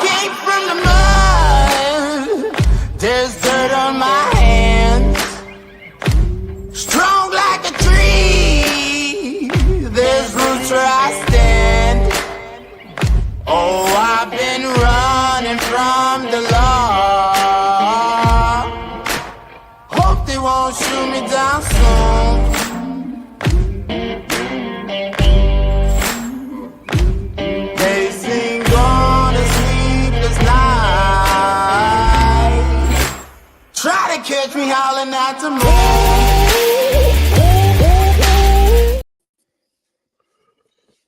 came from the mud. There's dirt on my hands. Strong like a tree. There's roots where I stand. Oh, I've been running from the law. Hope they won't shoot me down soon. They sing on a sleepless night. Try to catch me howling at the moon.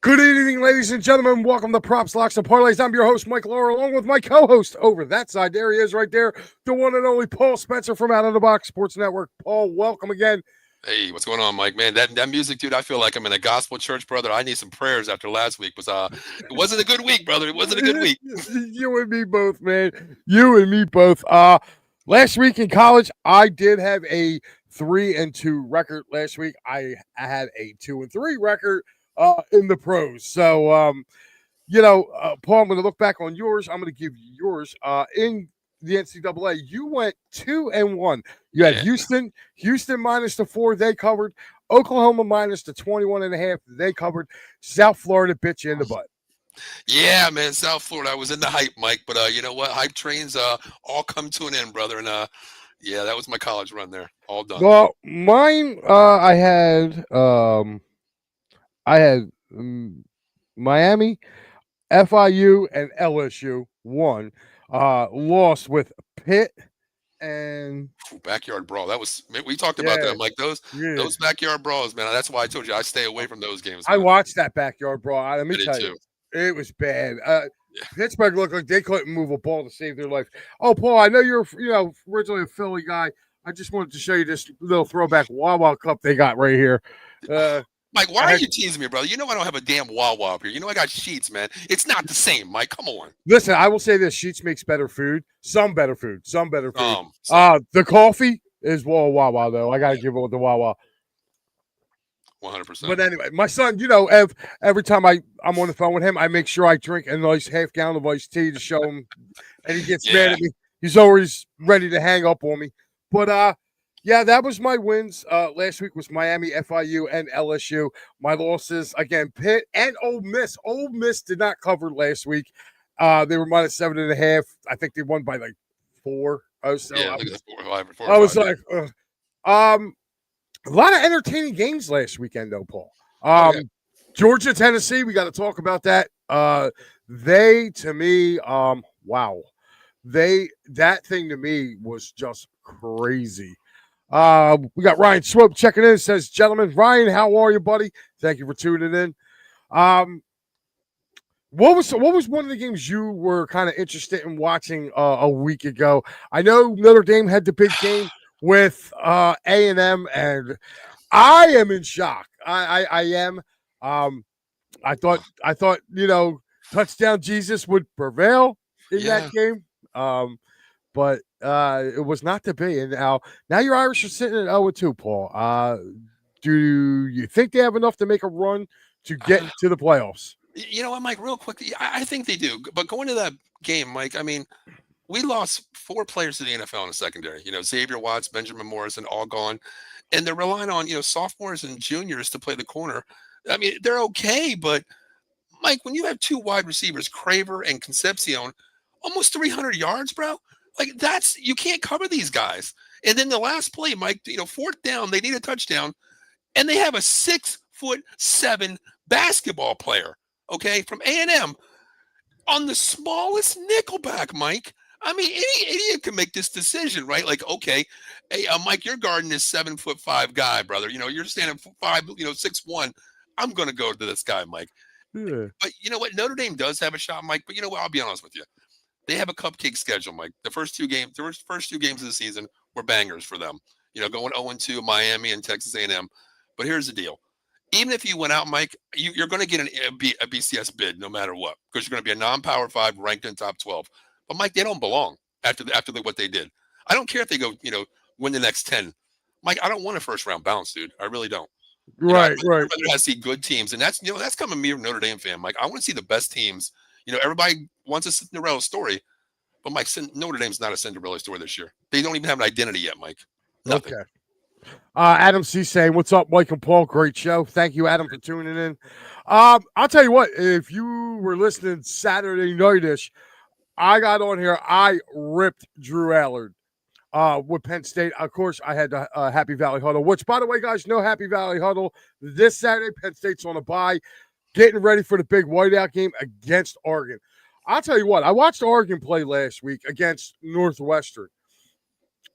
Good evening, ladies and gentlemen. Welcome to Props, Locks, and Parlays. I'm your host, Mike Lauro, along with my co-host over that side. There he is right there, the one and only Paul Spencer from Out of the Box Sports Network. Paul, welcome again. Hey, what's going on, Mike? Man, that music, dude, I feel like I'm in a gospel church, brother. I need some prayers after last week. It wasn't a good week, brother. It wasn't a good week. You and me both, man. You and me both. Last week in college, I did have a 3-2 record. Last week, I had a 2-3 record in the pros. So, Paul, I'm going to look back on yours. I'm going to give you yours. In the NCAA, you went 2-1. You had Houston minus the 4, they covered. Oklahoma minus the 21.5, they covered. South Florida bit you in the butt. Yeah, man, South Florida. I was in the hype, Mike, but you know what? Hype trains all come to an end, brother. And yeah, that was my college run there. All done. Well, mine, I had Miami, FIU, and LSU won. Lost with Pitt and backyard brawl. We talked about that, Mike. Those backyard brawls, man. That's why I told you I stay away from those games. Man. I watched that backyard brawl. Let me tell you, it was bad. Pittsburgh looked like they couldn't move a ball to save their life. Oh, Paul, I know you're originally a Philly guy. I just wanted to show you this little throwback Wawa Cup they got right here. Mike, why are you teasing me, brother? You know I don't have a damn Wawa up here. You know I got Sheets, man. It's not the same, Mike. Come on. Listen, I will say this. Sheets makes better food. Some better food. The coffee is Wawa, though. I got to give it the Wawa. 100%. But anyway, my son, every time I'm on the phone with him, I make sure I drink a nice half gallon of iced tea to show him. And he gets mad at me. He's always ready to hang up on me. But, yeah, that was my wins. Last week was Miami, FIU, and LSU. My losses, again, Pitt and Ole Miss. Ole Miss did not cover last week. They were minus 7.5. I think they won by like 4. I was like, a lot of entertaining games last weekend, though, Paul. Georgia, Tennessee, we got to talk about that. They, to me, wow. That thing to me was just crazy. We got Ryan Swope checking in. Says, gentlemen, Ryan, how are you, buddy? Thank you for tuning in. What was one of the games you were kind of interested in watching a week ago? I know Notre Dame had the big game with A&M, and I am in shock. I am. I thought touchdown Jesus would prevail in that game. But it was not to be. And now your Irish are sitting at 0-2, Paul. Do you think they have enough to make a run to get to the playoffs? You know what, Mike, real quick, I think they do. But going to that game, Mike, I mean, we lost 4 players to the NFL in the secondary. Xavier Watts, Benjamin Morrison, all gone. And they're relying on, sophomores and juniors to play the corner. I mean, they're okay. But, Mike, when you have 2 wide receivers, Craver and Concepcion, almost 300 yards, bro. Like, you can't cover these guys. And then the last play, Mike, 4th down, they need a touchdown. And they have a 6'7" basketball player, okay, from A&M on the smallest nickelback, Mike. I mean, any idiot can make this decision, right? Like, okay, hey, Mike, you're guarding this 7'5" guy, brother. You're standing 6'1". I'm going to go to this guy, Mike. Yeah. But you know what? Notre Dame does have a shot, Mike. But you know what? I'll be honest with you. They have a cupcake schedule, Mike. The first two games of the season were bangers for them. Going 0-2, Miami and Texas A&M. But here's the deal. Even if you went out, Mike, you're going to get a BCS bid no matter what, because you're going to be a non-Power 5 ranked in top 12. But, Mike, they don't belong after what they did. I don't care if they go, win the next 10. Mike, I don't want a first-round bounce, dude. I really don't. Right. I'd rather see good teams. And that's coming from me, a Notre Dame fan, Mike. I want to see the best teams, Everybody wants a Cinderella story, but Mike, Notre Dame's not a Cinderella story this year. They don't even have an identity yet, Mike. Nothing. Okay. Adam C saying, "What's up, Mike and Paul? Great show. Thank you, Adam, for tuning in." I'll tell you what. If you were listening Saturday nightish, I got on here. I ripped Drew Allard with Penn State. Of course, I had the Happy Valley Huddle, which, by the way, guys, no Happy Valley Huddle this Saturday. Penn State's on a bye, getting ready for the big whiteout game against Oregon. I'll tell you what. I watched Oregon play last week against Northwestern.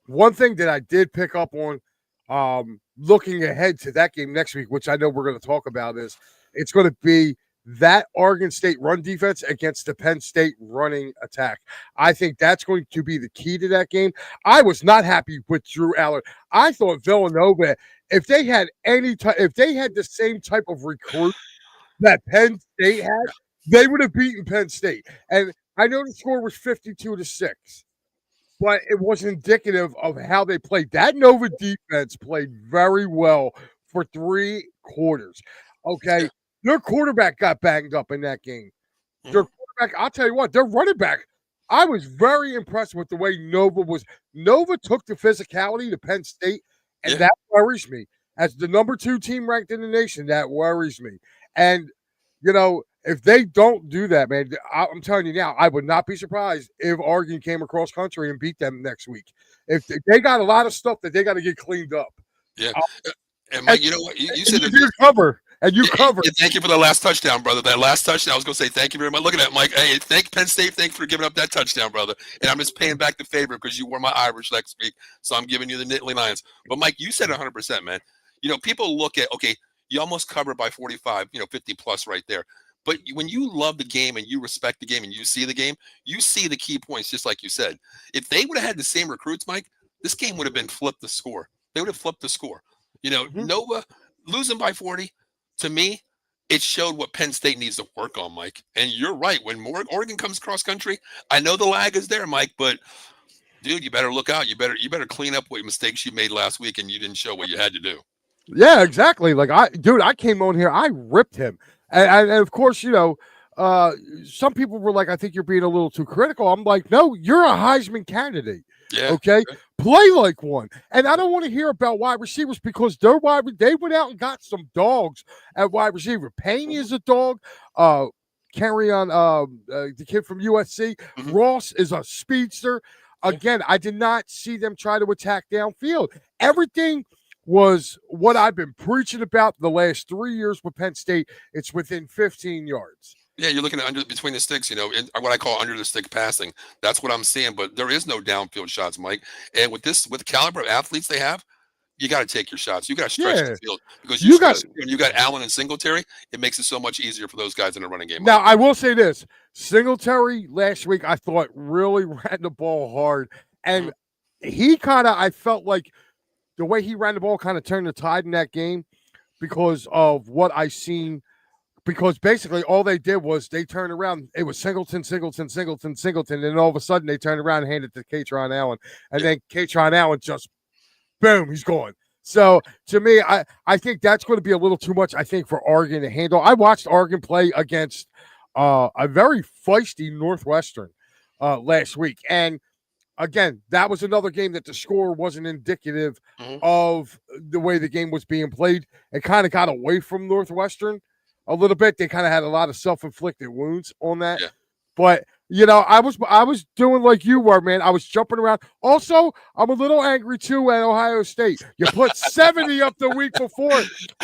One thing that I did pick up on, looking ahead to that game next week, which I know we're going to talk about, is it's going to be that Oregon State run defense against the Penn State running attack. I think that's going to be the key to that game. I was not happy with Drew Allard. I thought Villanova, if they had the same type of recruit that Penn State had, they would have beaten Penn State. And I know the score was 52-6. But it was indicative of how they played. That Nova defense played very well for 3 quarters. Okay. Their quarterback got banged up in that game. Their quarterback, I'll tell you what, their running back, I was very impressed with the way Nova was. Nova took the physicality to Penn State, and that worries me. As the number 2 team ranked in the nation, that worries me. And, if they don't do that, man, I'm telling you now, I would not be surprised if Oregon came across country and beat them next week. If they got a lot of stuff that they got to get cleaned up. Yeah. And Mike, you know what? You said you cover. And you covered. Thank you for the last touchdown, brother. That last touchdown, I was going to say thank you very much. Look at that, Mike. Hey, thank Penn State. Thanks for giving up that touchdown, brother. And I'm just paying back the favor because you wore my Irish next week. So I'm giving you the Nittany Lions. But, Mike, you said 100%, man. People look at, okay, you almost covered by 45, 50 plus right there. But when you love the game and you respect the game and you see the game, you see the key points, just like you said. If they would have had the same recruits, Mike, this game would have been flipped the score. They would have flipped the score. Nova losing by 40, to me, it showed what Penn State needs to work on, Mike. And you're right. When Oregon comes cross country, I know the lag is there, Mike, but dude, you better look out. You better clean up what mistakes you made last week and you didn't show what you had to do. Yeah, exactly. Like I came on here, I ripped him. And of course, some people were like, I think you're being a little too critical. I'm like, no, you're a Heisman candidate. Yeah. Okay. Play like one. And I don't want to hear about wide receivers because they went out and got some dogs at wide receiver. Payne is a dog. Carry on the kid from USC. Ross is a speedster. Again, I did not see them try to attack downfield. Everything was what I've been preaching about the last 3 years with Penn State. It's within 15 yards. Yeah, you're looking at between the sticks, in what I call under the stick passing. That's what I'm seeing, but there is no downfield shots, Mike. And with the caliber of athletes they have, you got to take your shots. You got to stretch the field because you got Allen and Singletary. It makes it so much easier for those guys in the running game. Now, I will say this. Singletary last week, I thought really ran the ball hard. And he I felt like the way he ran the ball kind of turned the tide in that game because of what I seen. Because basically all they did was they turned around. It was Singleton. And then all of a sudden they turned around and handed it to Katron Allen. And then Katron Allen just, boom, he's gone. So to me, I think that's going to be a little too much, I think, for Oregon to handle. I watched Oregon play against a very feisty Northwestern last week. And again, that was another game that the score wasn't indicative of the way the game was being played. It kind of got away from Northwestern a little bit. They kind of had a lot of self-inflicted wounds on that. Yeah. But, I was doing like you were, man. I was jumping around. Also, I'm a little angry, too, at Ohio State. You put 70 up the week before,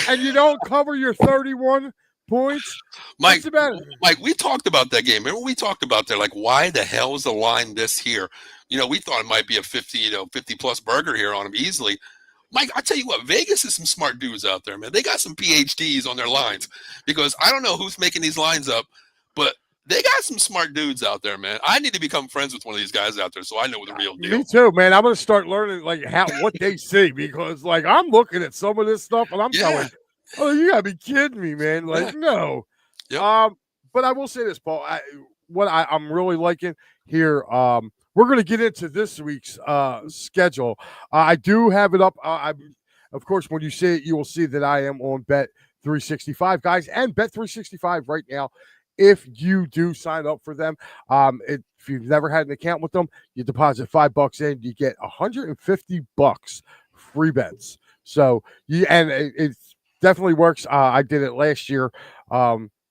and you don't cover your 31 points. Mike, we talked about that game. Remember we talked about that, like, why the hell is the line this here? We thought it might be a 50-plus burger here on them easily. Mike, I tell you what, Vegas is some smart dudes out there, man. They got some PhDs on their lines because I don't know who's making these lines up, but they got some smart dudes out there, man. I need to become friends with one of these guys out there so I know the real deal. Me too, man. I'm going to start learning what they see because I'm looking at some of this stuff and I'm going, oh, you got to be kidding me, man. No. Yep. But I will say this, Paul. I'm really liking here, we're going to get into this week's schedule. I do have it up. Of course, when you see it, you will see that I am on Bet365, guys. And Bet365 right now if you do sign up for them, if you've never had an account with them, you deposit $5 in, you get $150 free bets. So it definitely works. I did it last year.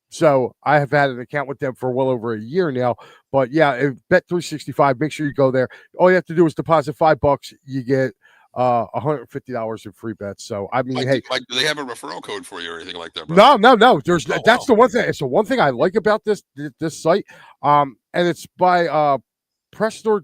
So I have had an account with them for well over a year now. But yeah, Bet365, make sure you go there. All you have to do is deposit $5. You get $150 in free bets. So I mean, Mike, do they have a referral code for you or anything like that, bro? no. That's the one thing. It's the one thing I like about this site. And it's by Prestor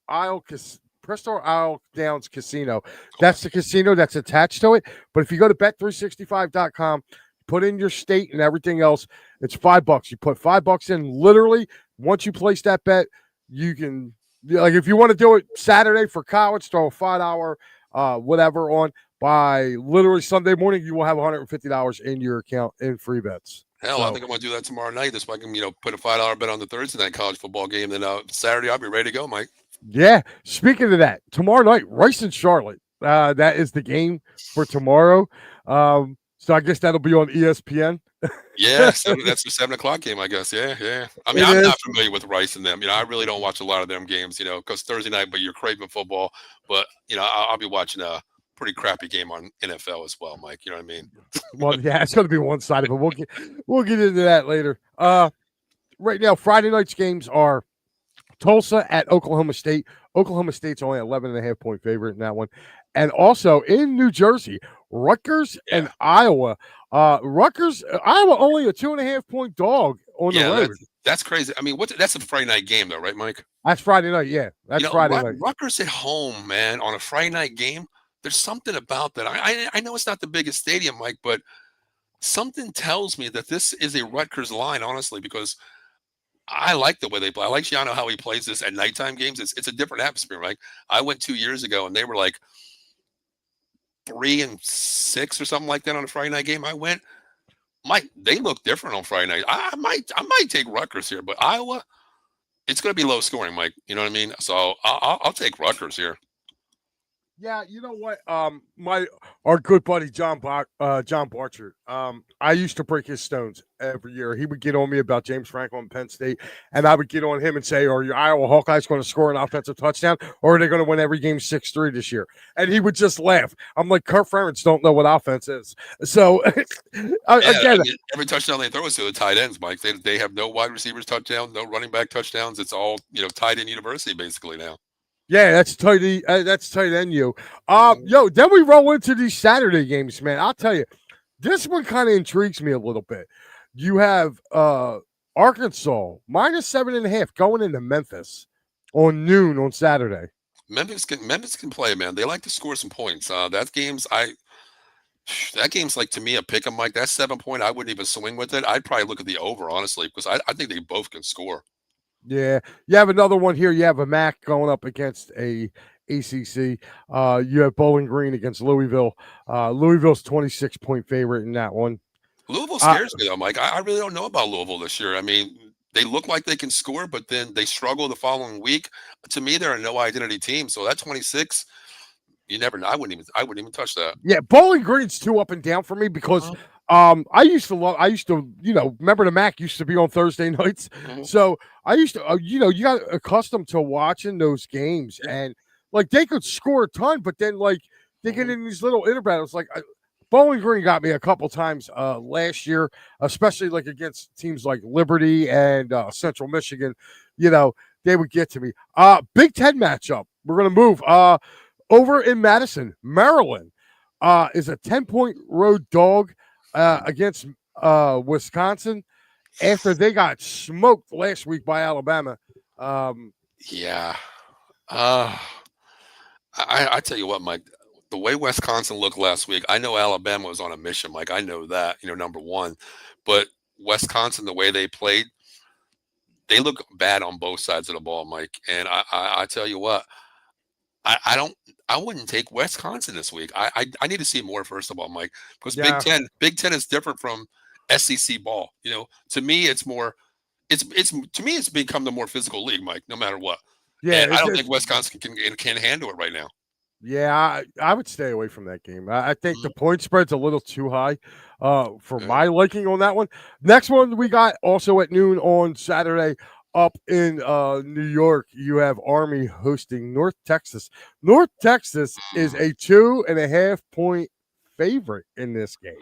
Isle Downs Casino. That's the casino that's attached to it. But if you go to bet365.com, put in your state and everything else, it's $5. You put $5 in. Literally, once you place that bet, you can, like, if you want to do it Saturday for college, throw a $5 whatever on. By literally Sunday morning, you will have $150 in your account in free bets. Hell, I think I'm going to do that tomorrow night. This way I can, put a $5 bet on the Thursday night college football game. Then Saturday, I'll be ready to go, Mike. Yeah. Speaking of that, tomorrow night, Rice and Charlotte. That is the game for tomorrow. So I guess that'll be on ESPN. Yeah, that's the 7:00 game, I guess. Yeah. I mean, I'm not familiar with Rice and them. I really don't watch a lot of them games. Because Thursday night, but you're craving football. But I'll be watching a pretty crappy game on NFL as well, Mike. You know what I mean? Well, yeah, it's going to be one-sided, but we'll get into that later. Right now, Friday night's games are Tulsa at Oklahoma State. Oklahoma State's only 11.5-point favorite in that one. And also in New Jersey, Rutgers and Iowa. Iowa only a 2.5-point dog on the road. That's crazy. I mean, that's a Friday night game, though, right, Mike? That's Friday night. Yeah, that's Friday night. Rutgers at home, man, on a Friday night game. There's something about that. I know it's not the biggest stadium, Mike, but something tells me that this is a Rutgers line, honestly, because I like the way they play. I like Gianno how he plays this at nighttime games. It's a different atmosphere, right? I went 2 years ago and they were like 3-6 or something like that on a Friday night game. I went, Mike, they look different on Friday night. I might take Rutgers here, but Iowa, it's going to be low scoring, Mike. You know what I mean? So I'll take Rutgers here. Yeah, you know what? Our good buddy John Barchard. I used to break his stones every year. He would get on me about James Franklin and Penn State, and I would get on him and say, "Are your Iowa Hawkeyes going to score an offensive touchdown, or are they going to win every game 6-3 this year?" And he would just laugh. I'm like, Kurt Ferentz don't know what offense is. So again, every touchdown they throw is to the tight ends, Mike. They have no wide receivers touchdown, no running back touchdowns. It's all tight end university basically now. Yeah, that's tight end you. Then we roll into these Saturday games, man. I'll tell you, this one kind of intrigues me a little bit. You have Arkansas -7.5 going into Memphis on noon on Saturday. Memphis can play, man. They like to score some points. That game's like, to me, a pick 'em, Mike. That's 7 point. I wouldn't even swing with it. I'd probably look at the over, honestly, because I think they both can score. Yeah, you have another one here. You have a MAC going up against a ACC. You have Bowling Green against Louisville. Louisville's 26-point favorite in that one. Louisville scares me, though, Mike. I really don't know about Louisville this year. I mean, they look like they can score, but then they struggle the following week. To me, they're a no-identity team. So that 26, you never know. I wouldn't even touch that. Yeah, Bowling Green's too up and down for me because I used to, remember the MAC used to be on Thursday nights. Mm-hmm. So I used to, you got accustomed to watching those games and like they could score a ton, but then like they get in these little intervals. Like Bowling Green got me a couple times last year, especially like against teams like Liberty and Central Michigan. They would get to me. Big Ten matchup. We're going to move over in Madison, Maryland is a 10-point road dog against Wisconsin after they got smoked last week by Alabama. Yeah. I tell you what, Mike, the way Wisconsin looked last week, I know Alabama was on a mission, Mike. I know that, number one. But Wisconsin, the way they played, they look bad on both sides of the ball, Mike. And I tell you what, I wouldn't take Wisconsin this week. I need to see more, first of all, Mike, because Big Ten is different from SEC ball. To me, it's more. It's become the more physical league, Mike. No matter what. Yeah, and I don't think Wisconsin can handle it right now. Yeah, I would stay away from that game. I think the point spread's a little too high for Okay. my liking on that one. Next one we got also at noon on Saturday up in New York. You have Army hosting North Texas. North Texas is a 2.5 point favorite in this game.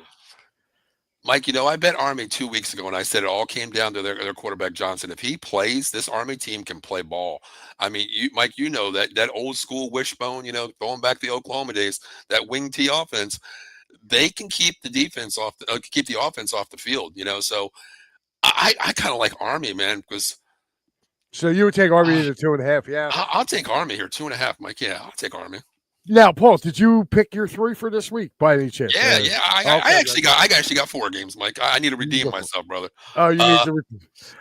Mike, I bet Army 2 weeks ago, and I said it all came down to their quarterback Johnson. If he plays, this Army team can play ball. I mean, Mike, that old school wishbone, going back to the Oklahoma days, that wing T offense, they can keep the defense keep the offense off the field. So I kind of like Army, man, because So you would take Army to 2.5, yeah. I'll take Army here, 2.5, Mike. Yeah, I'll take Army. Now, Paul, did you pick your 3 for this week by any chance? Yeah, yeah. I actually got 4 games, Mike. I need to redeem myself, brother. Oh, you need to.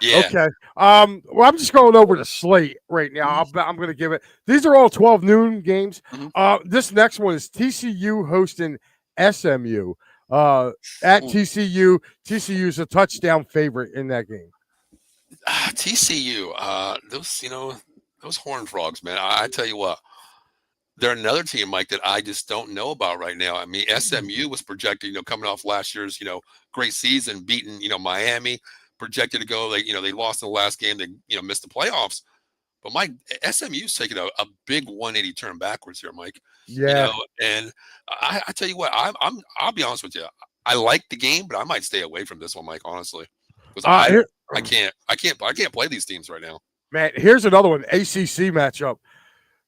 Yeah. Okay. Well, I'm just going over the slate right now. I'm going to give it. These are all 12 noon games. This next one is TCU hosting SMU. At TCU. TCU is a touchdown favorite in that game. TCU, those Horned Frogs, man. I tell you what. They're another team, Mike, that I just don't know about right now. I mean, SMU was projected, coming off last year's, great season, beating, Miami, projected to go. They lost in the last game. They, missed the playoffs. But Mike, SMU's taking a big 180 turn backwards here, Mike. Yeah. And I tell you what, I'll be honest with you. I like the game, but I might stay away from this one, Mike. Honestly, because I can't play these teams right now. Man, here's another one. ACC matchup.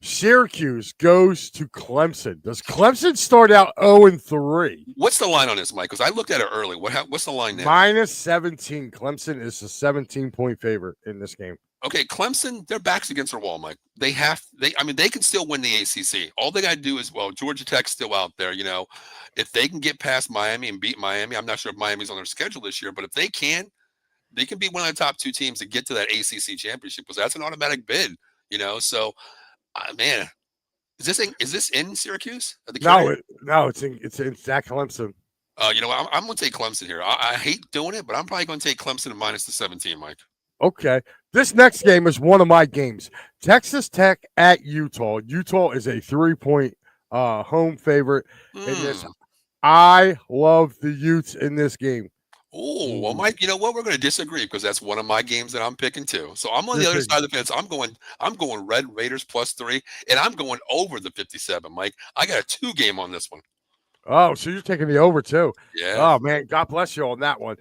Syracuse goes to Clemson. Does Clemson start out 0-3? What's the line on this, Mike? Because I looked at it early. What's the line now? -17. Clemson is a 17-point favorite in this game. Okay, Clemson, their back's against their wall, Mike. They can still win the ACC. All they got to do is, Georgia Tech's still out there. If they can get past Miami and beat Miami, I'm not sure if Miami's on their schedule this year, but if they can be one of the top 2 teams to get to that ACC championship because that's an automatic bid. So. Man, is this in Syracuse? No, it's at Clemson. I'm going to take Clemson here. I hate doing it, but I'm probably going to take Clemson and -17, Mike. Okay. This next game is one of my games. Texas Tech at Utah. Utah is a 3-point home favorite in this. I love the Utes in this game. Oh, well, Mike, you know what? We're going to disagree because that's one of my games that I'm picking too. So I'm on the other side of the fence. I'm going Red Raiders +3, and I'm going over the 57, Mike. I got a 2 game on this one. Oh, so you're taking the over too. Yeah. Oh, man. God bless you on that one.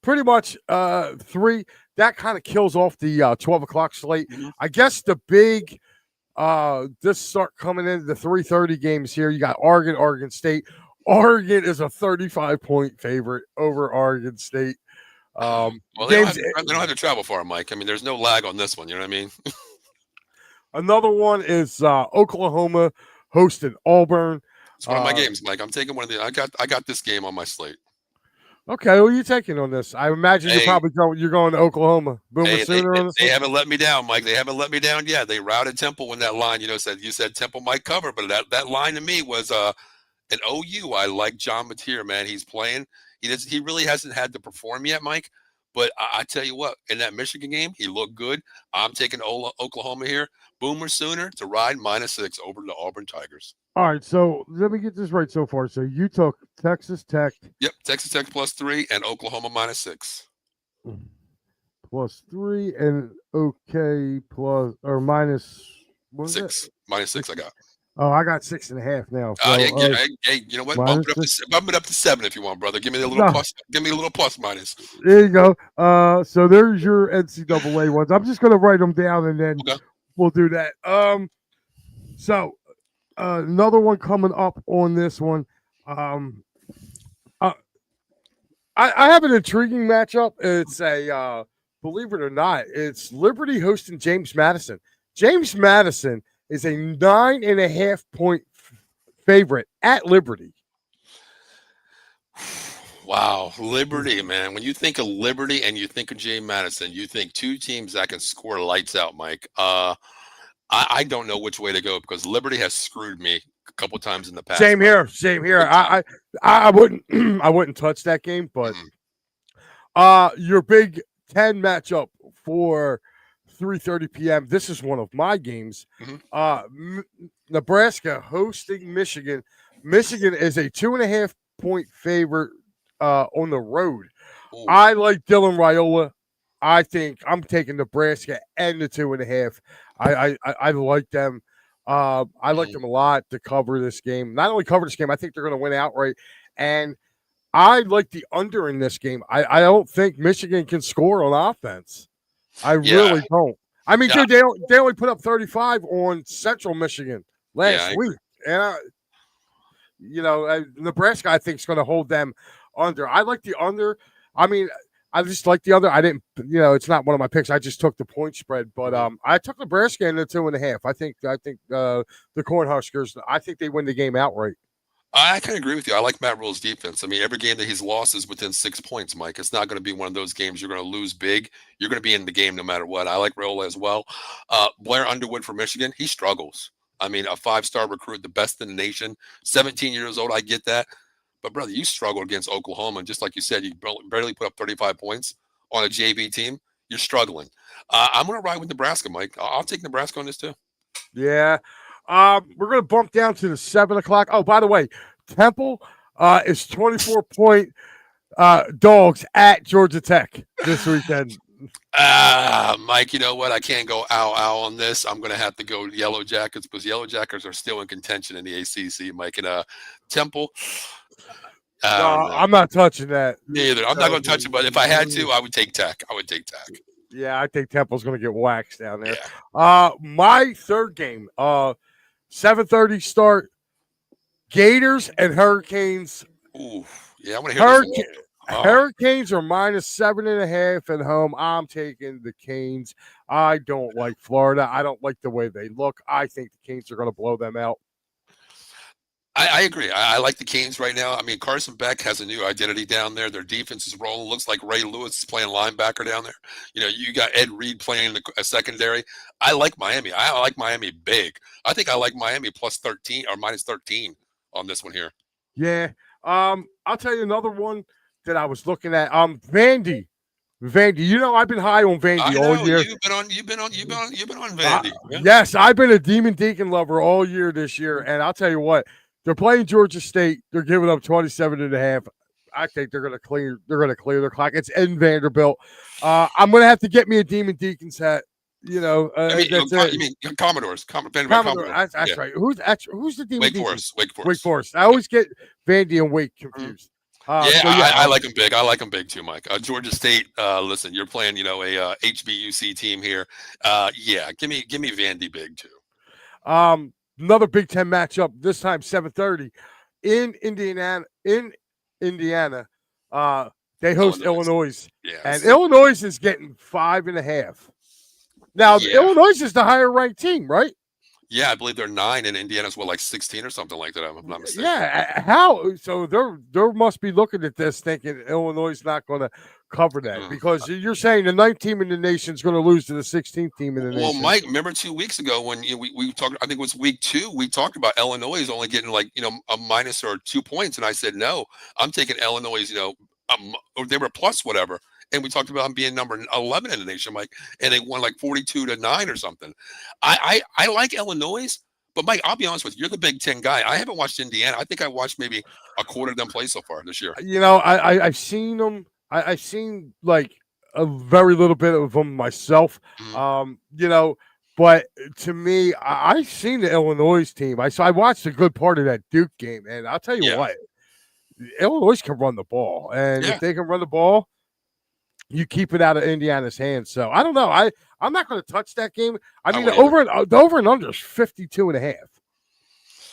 Pretty much 3. That kind of kills off the 12 o'clock slate. I guess the big this start coming into the 3:30 games here. You got Oregon State. Oregon is a 35-point favorite over Oregon State. Well, they don't have to travel far, Mike. I mean, there's no lag on this one. You know what I mean? Another one is Oklahoma hosting Auburn. It's one of my games, Mike. I'm taking one of the. I got this game on my slate. Okay, who are you taking on this? I imagine you're going to Oklahoma. They haven't let me down, Mike. They haven't let me down yet. They routed Temple when that line, you said Temple might cover, but that line to me was an OU. I like John Mateer, man. He's playing. He really hasn't had to perform yet, Mike. But I tell you what, in that Michigan game, he looked good. I'm taking Oklahoma here. Boomer Sooner to ride -6 over the Auburn Tigers. All right, so let me get this right so far. So you took Texas Tech. Yep, Texas Tech +3 and Oklahoma -6. +3 and OK plus or minus what was -6. -6 I got. Oh, I got 6.5 now. So, hey, you know what? Bump it up to 7 if you want, brother. Give me a little plus. Give me a little plus minus. There you go. So there's your NCAA ones. I'm just gonna write them down and then we'll do that. So another one coming up on this one. I have an intriguing matchup. It's a believe it or not, it's Liberty hosting James Madison. James Madison is a 9.5 point favorite at Liberty. Wow, Liberty, man. When you think of Liberty and you think of James Madison, you think 2 teams that can score lights out, Mike. I don't know which way to go because Liberty has screwed me a couple times in the past. Same here. I wouldn't I wouldn't touch that game, but your Big Ten matchup for 3:30 p.m. This is one of my games. Mhm. Nebraska hosting Michigan. Michigan is a 2.5-point favorite on the road. Ooh. I like Dylan Raiola. I think I'm taking Nebraska and the 2.5. I like them. I like them a lot to cover this game. Not only cover this game, I think they're going to win outright. And I like the under in this game. I don't think Michigan can score on offense. I really don't. I mean, Yeah. dude, they only put up 35 on Central Michigan last I week, and Nebraska I think is going to hold them under. I like the under. I mean, I just like the under. I didn't, it's not one of my picks. I just took the point spread, but I took Nebraska in the 2.5. I think the Cornhuskers. I think they win the game outright. I kind of agree with you. I like Matt Rule's defense. I mean, every game that he's lost is within 6 points, Mike. It's not going to be one of those games you're going to lose big. You're going to be in the game no matter what. I like Raiola as well. Blair Underwood for Michigan, he struggles. I mean, a 5-star recruit, the best in the nation, 17 years old. I get that. But, brother, you struggled against Oklahoma. And just like you said, you barely put up 35 points on a JV team. You're struggling. I'm going to ride with Nebraska, Mike. I'll take Nebraska on this too. Yeah. We're going to bump down to the 7 o'clock. Oh, by the way, Temple is 24-point dogs at Georgia Tech this weekend. Mike, you know what? I can't go ow on this. I'm going to have to go Yellow Jackets because Yellow Jackets are still in contention in the ACC, Mike. And Temple. I'm not touching that. Neither. I'm not going to touch it, but if I had to, I would take Tech. Yeah, I think Temple's going to get waxed down there. Yeah. My third game, 7:30 start, Gators and Hurricanes. Ooh, yeah, I want to hear this. Hurricanes are -7.5 at home. I'm taking the Canes. I don't like Florida. I don't like the way they look. I think the Canes are going to blow them out. I agree. I like the Canes right now. I mean, Carson Beck has a new identity down there. Their defense is rolling. Looks like Ray Lewis is playing linebacker down there. You got Ed Reed playing in the secondary. I like Miami. I like Miami big. I think I like Miami +13 or -13 on this one here. Yeah. I'll tell you another one that I was looking at. Vandy. I've been high on Vandy all year. You've been on Vandy. Yes, I've been a Demon Deacon lover all year this year, and I'll tell you what. They're playing Georgia State. They're giving up 27.5. I think they're going to clear their clock. It's in Vanderbilt. I'm going to have to get me a Demon Deacons hat. You mean Commodores? Commodore. That's right. Who's the Demon Deacons? Wake Forest. I always get Vandy and Wake confused. I like them big. I like them big too, Mike. Georgia State. Listen, you're playing, a HBUC team here. Give me Vandy big too. Another Big Ten matchup, this time 7:30 in Indiana. They host Illinois. Yes. And Illinois is getting 5.5. Now, Illinois is the higher ranked team, right? Yeah, I believe they're 9 and Indiana's like 16 or something like that. I'm not mistaken. Yeah, how? So they must be looking at this thinking Illinois is not going to cover that because you're saying the 9th team in the nation is going to lose to the 16th team in the nation. Well, Mike, remember 2 weeks ago when we talked? I think it was week 2. We talked about Illinois is only getting a minus or 2 points, and I said no, I'm taking Illinois. Or they were plus whatever. And we talked about them being number 11 in the nation, Mike, and they won 42-9 or something. I like Illinois, but Mike, I'll be honest with you, you're the Big Ten guy. I haven't watched Indiana. I think I watched maybe a quarter of them play so far this year. I've seen them. I've seen a very little bit of them myself. But to me, I've seen the Illinois team. I watched a good part of that Duke game, and I'll tell you what, Illinois can run the ball, and if they can run the ball, you keep it out of Indiana's hands. So I don't know. I'm not going to touch that game. I mean, the over and under is 52.5.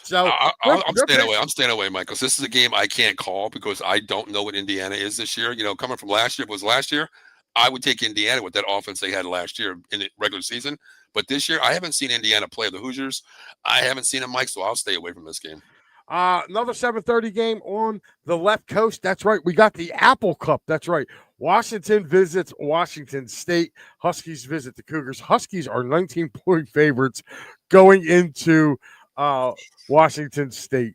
So I'm staying away. I'm staying away, Mike, because this is a game I can't call because I don't know what Indiana is this year. Coming from last year, if it was last year, I would take Indiana with that offense they had last year in the regular season. But this year, I haven't seen Indiana play the Hoosiers. I haven't seen them, Mike, so I'll stay away from this game. Another 7:30 game on the left coast. That's right. We got the Apple Cup. That's right. Washington visits Washington State. Huskies visit the Cougars. Huskies are 19-point favorites going into Washington State.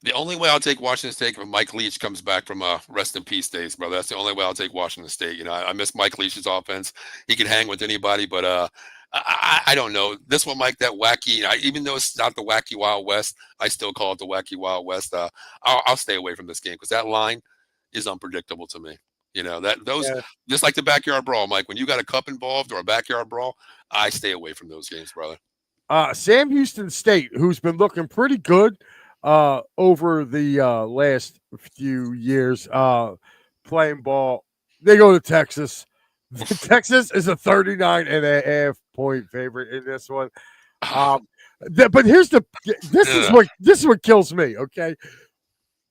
The only way I'll take Washington State if Mike Leach comes back from rest in peace days, brother. That's the only way I'll take Washington State. I miss Mike Leach's offense. He can hang with anybody, but I don't know. This one, Mike, that wacky. Even though it's not the wacky Wild West, I still call it the wacky Wild West. I'll stay away from this game because that line is unpredictable to me. Those Yeah. just like the backyard brawl, Mike. When you got a cup involved or a backyard brawl, I stay away from those games, brother. Sam Houston State, who's been looking pretty good over the last few years playing ball. They go to Texas. Texas is a 39.5-point favorite in this one. But this is what kills me, okay?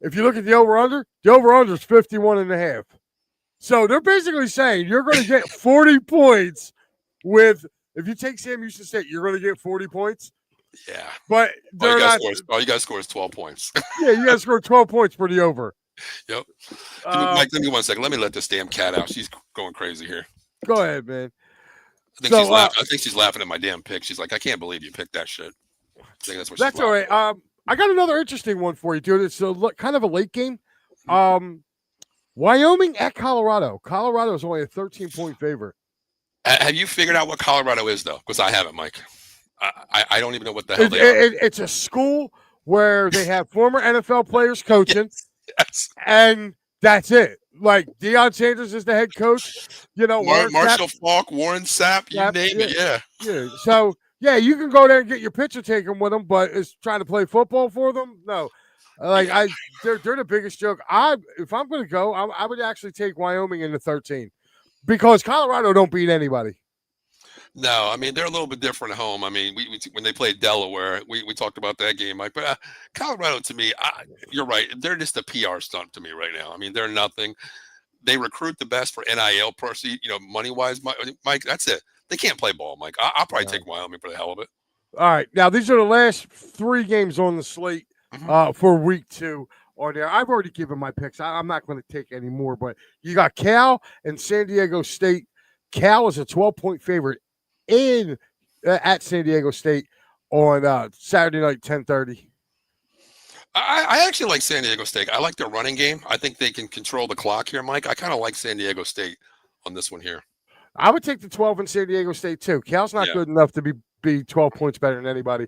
If you look at the over-under is 51.5. So they're basically saying you're going to get 40 points if you take Sam Houston State, you're going to get 40 points. Yeah. But all you got to score is 12 points. Yeah, you got to score 12 points for the over. Yep. Mike, give me 1 second. Let me let this damn cat out. She's going crazy here. Go ahead, man. I think she's laughing at my damn pick. She's like, I can't believe you picked that shit. I think that's what That's all right. I got another interesting one for you, dude. It's kind of a late game. Wyoming at Colorado. Colorado is only a 13-point favorite. Have you figured out what Colorado is, though? Because I haven't, Mike. I don't even know what the hell they are. It's a school where they have former NFL players coaching, yes. And that's it. Like Deion Sanders is the head coach. Marshall Faulk, Warren Sapp, you name it. Yeah. So yeah, you can go there and get your picture taken with them, but is trying to play football for them? No. They're the biggest joke. If I'm going to go, I would actually take Wyoming in the 13 because Colorado don't beat anybody. No, I mean they're a little bit different at home. I mean, we when they played Delaware, we talked about that game, Mike. But Colorado, to me, you're right. They're just a PR stunt to me right now. I mean, they're nothing. They recruit the best for NIL person, money wise, Mike. That's it. They can't play ball, Mike. I'll probably take Wyoming for the hell of it. All right, now these are the last 3 games on the slate for week 2. On there, I've already given my picks. I'm not going to take any more. But you got Cal and San Diego State. Cal is a 12-point favorite at San Diego State on Saturday night, 10:30. I actually like San Diego State. I like their running game. I think they can control the clock here, Mike. I kind of like San Diego State on this one here. I would take the 12 in San Diego State too. Cal's not good enough to be 12 points better than anybody.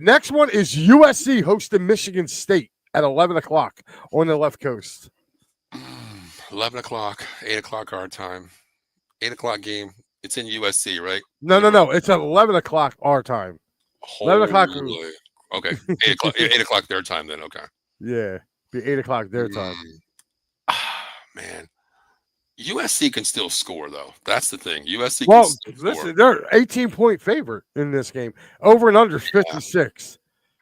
Next one is USC hosting Michigan State at 11 o'clock on the left coast. 11 o'clock, 8 o'clock our time. 8 o'clock game. It's in USC, right? No. It's at 11 o'clock our time. 11 o'clock. Okay. 8 o'clock. 8 o'clock their time then. Okay. Yeah. Be 8 o'clock their time. Man. USC can still score, though. That's the thing. USC can still listen, they're 18-point favorite in this game. Over and under 56.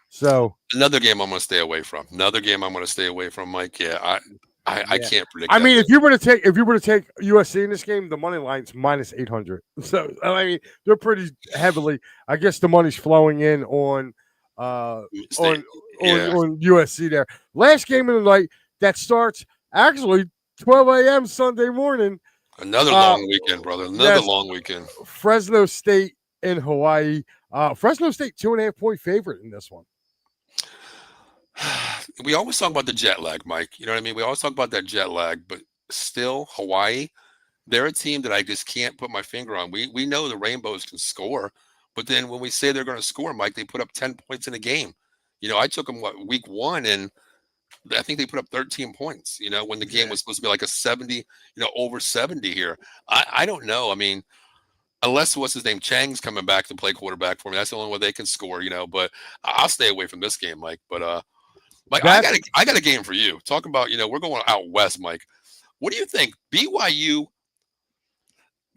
So another game I'm going to stay away from. Mike. Yeah, I can't predict. I mean, if you were to take USC in this game, the money line's minus 800. So I mean, they're pretty heavily. I guess the money's flowing in on USC there. Last game of the night that starts actually 12 a.m. Sunday morning. Another long weekend, brother. Another long weekend. Fresno State in Hawaii. Fresno State 2.5-point favorite in this one. We always talk about the jet lag, Mike. You know what I mean? We always talk about that jet lag, but still, Hawaii, they're a team that I just can't put my finger on. We know the Rainbows can score, but then when we say they're going to score, Mike, they put up 10 points in a game. I took them, week 1, and I think they put up 13 points, when the game was supposed to be like a 70, over 70 here. I don't know. I mean, unless, what's his name, Chang's coming back to play quarterback for me. That's the only way they can score, but I'll stay away from this game, Mike. But Mike, I got a game for you. Talking about, we're going out west, Mike. What do you think? BYU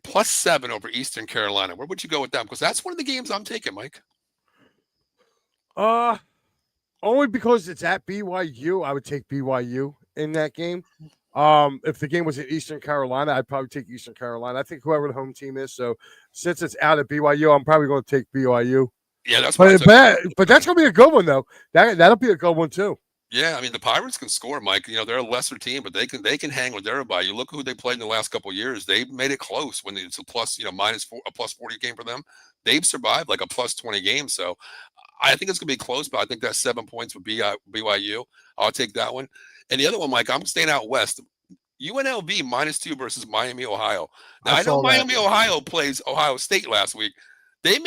+7 over Eastern Carolina. Where would you go with that? Because that's one of the games I'm taking, Mike. Only because it's at BYU, I would take BYU in that game. If the game was at Eastern Carolina, I'd probably take Eastern Carolina. I think whoever the home team is. So since it's out at BYU, I'm probably going to take BYU. Yeah, that's but that's going to be a good one though. That'll be a good one too. Yeah, I mean the Pirates can score, Mike. They're a lesser team, but they can hang with everybody. You look who they played in the last couple of years. They've made it close when it's a plus, -4, a +40 game for them. They've survived like a +20 game. So I think it's going to be close, but I think that's 7 points with BYU. I'll take that one. And the other one, Mike, I'm staying out west. UNLV -2 versus Miami, Ohio. Now I know Miami, Ohio plays Ohio State last week. They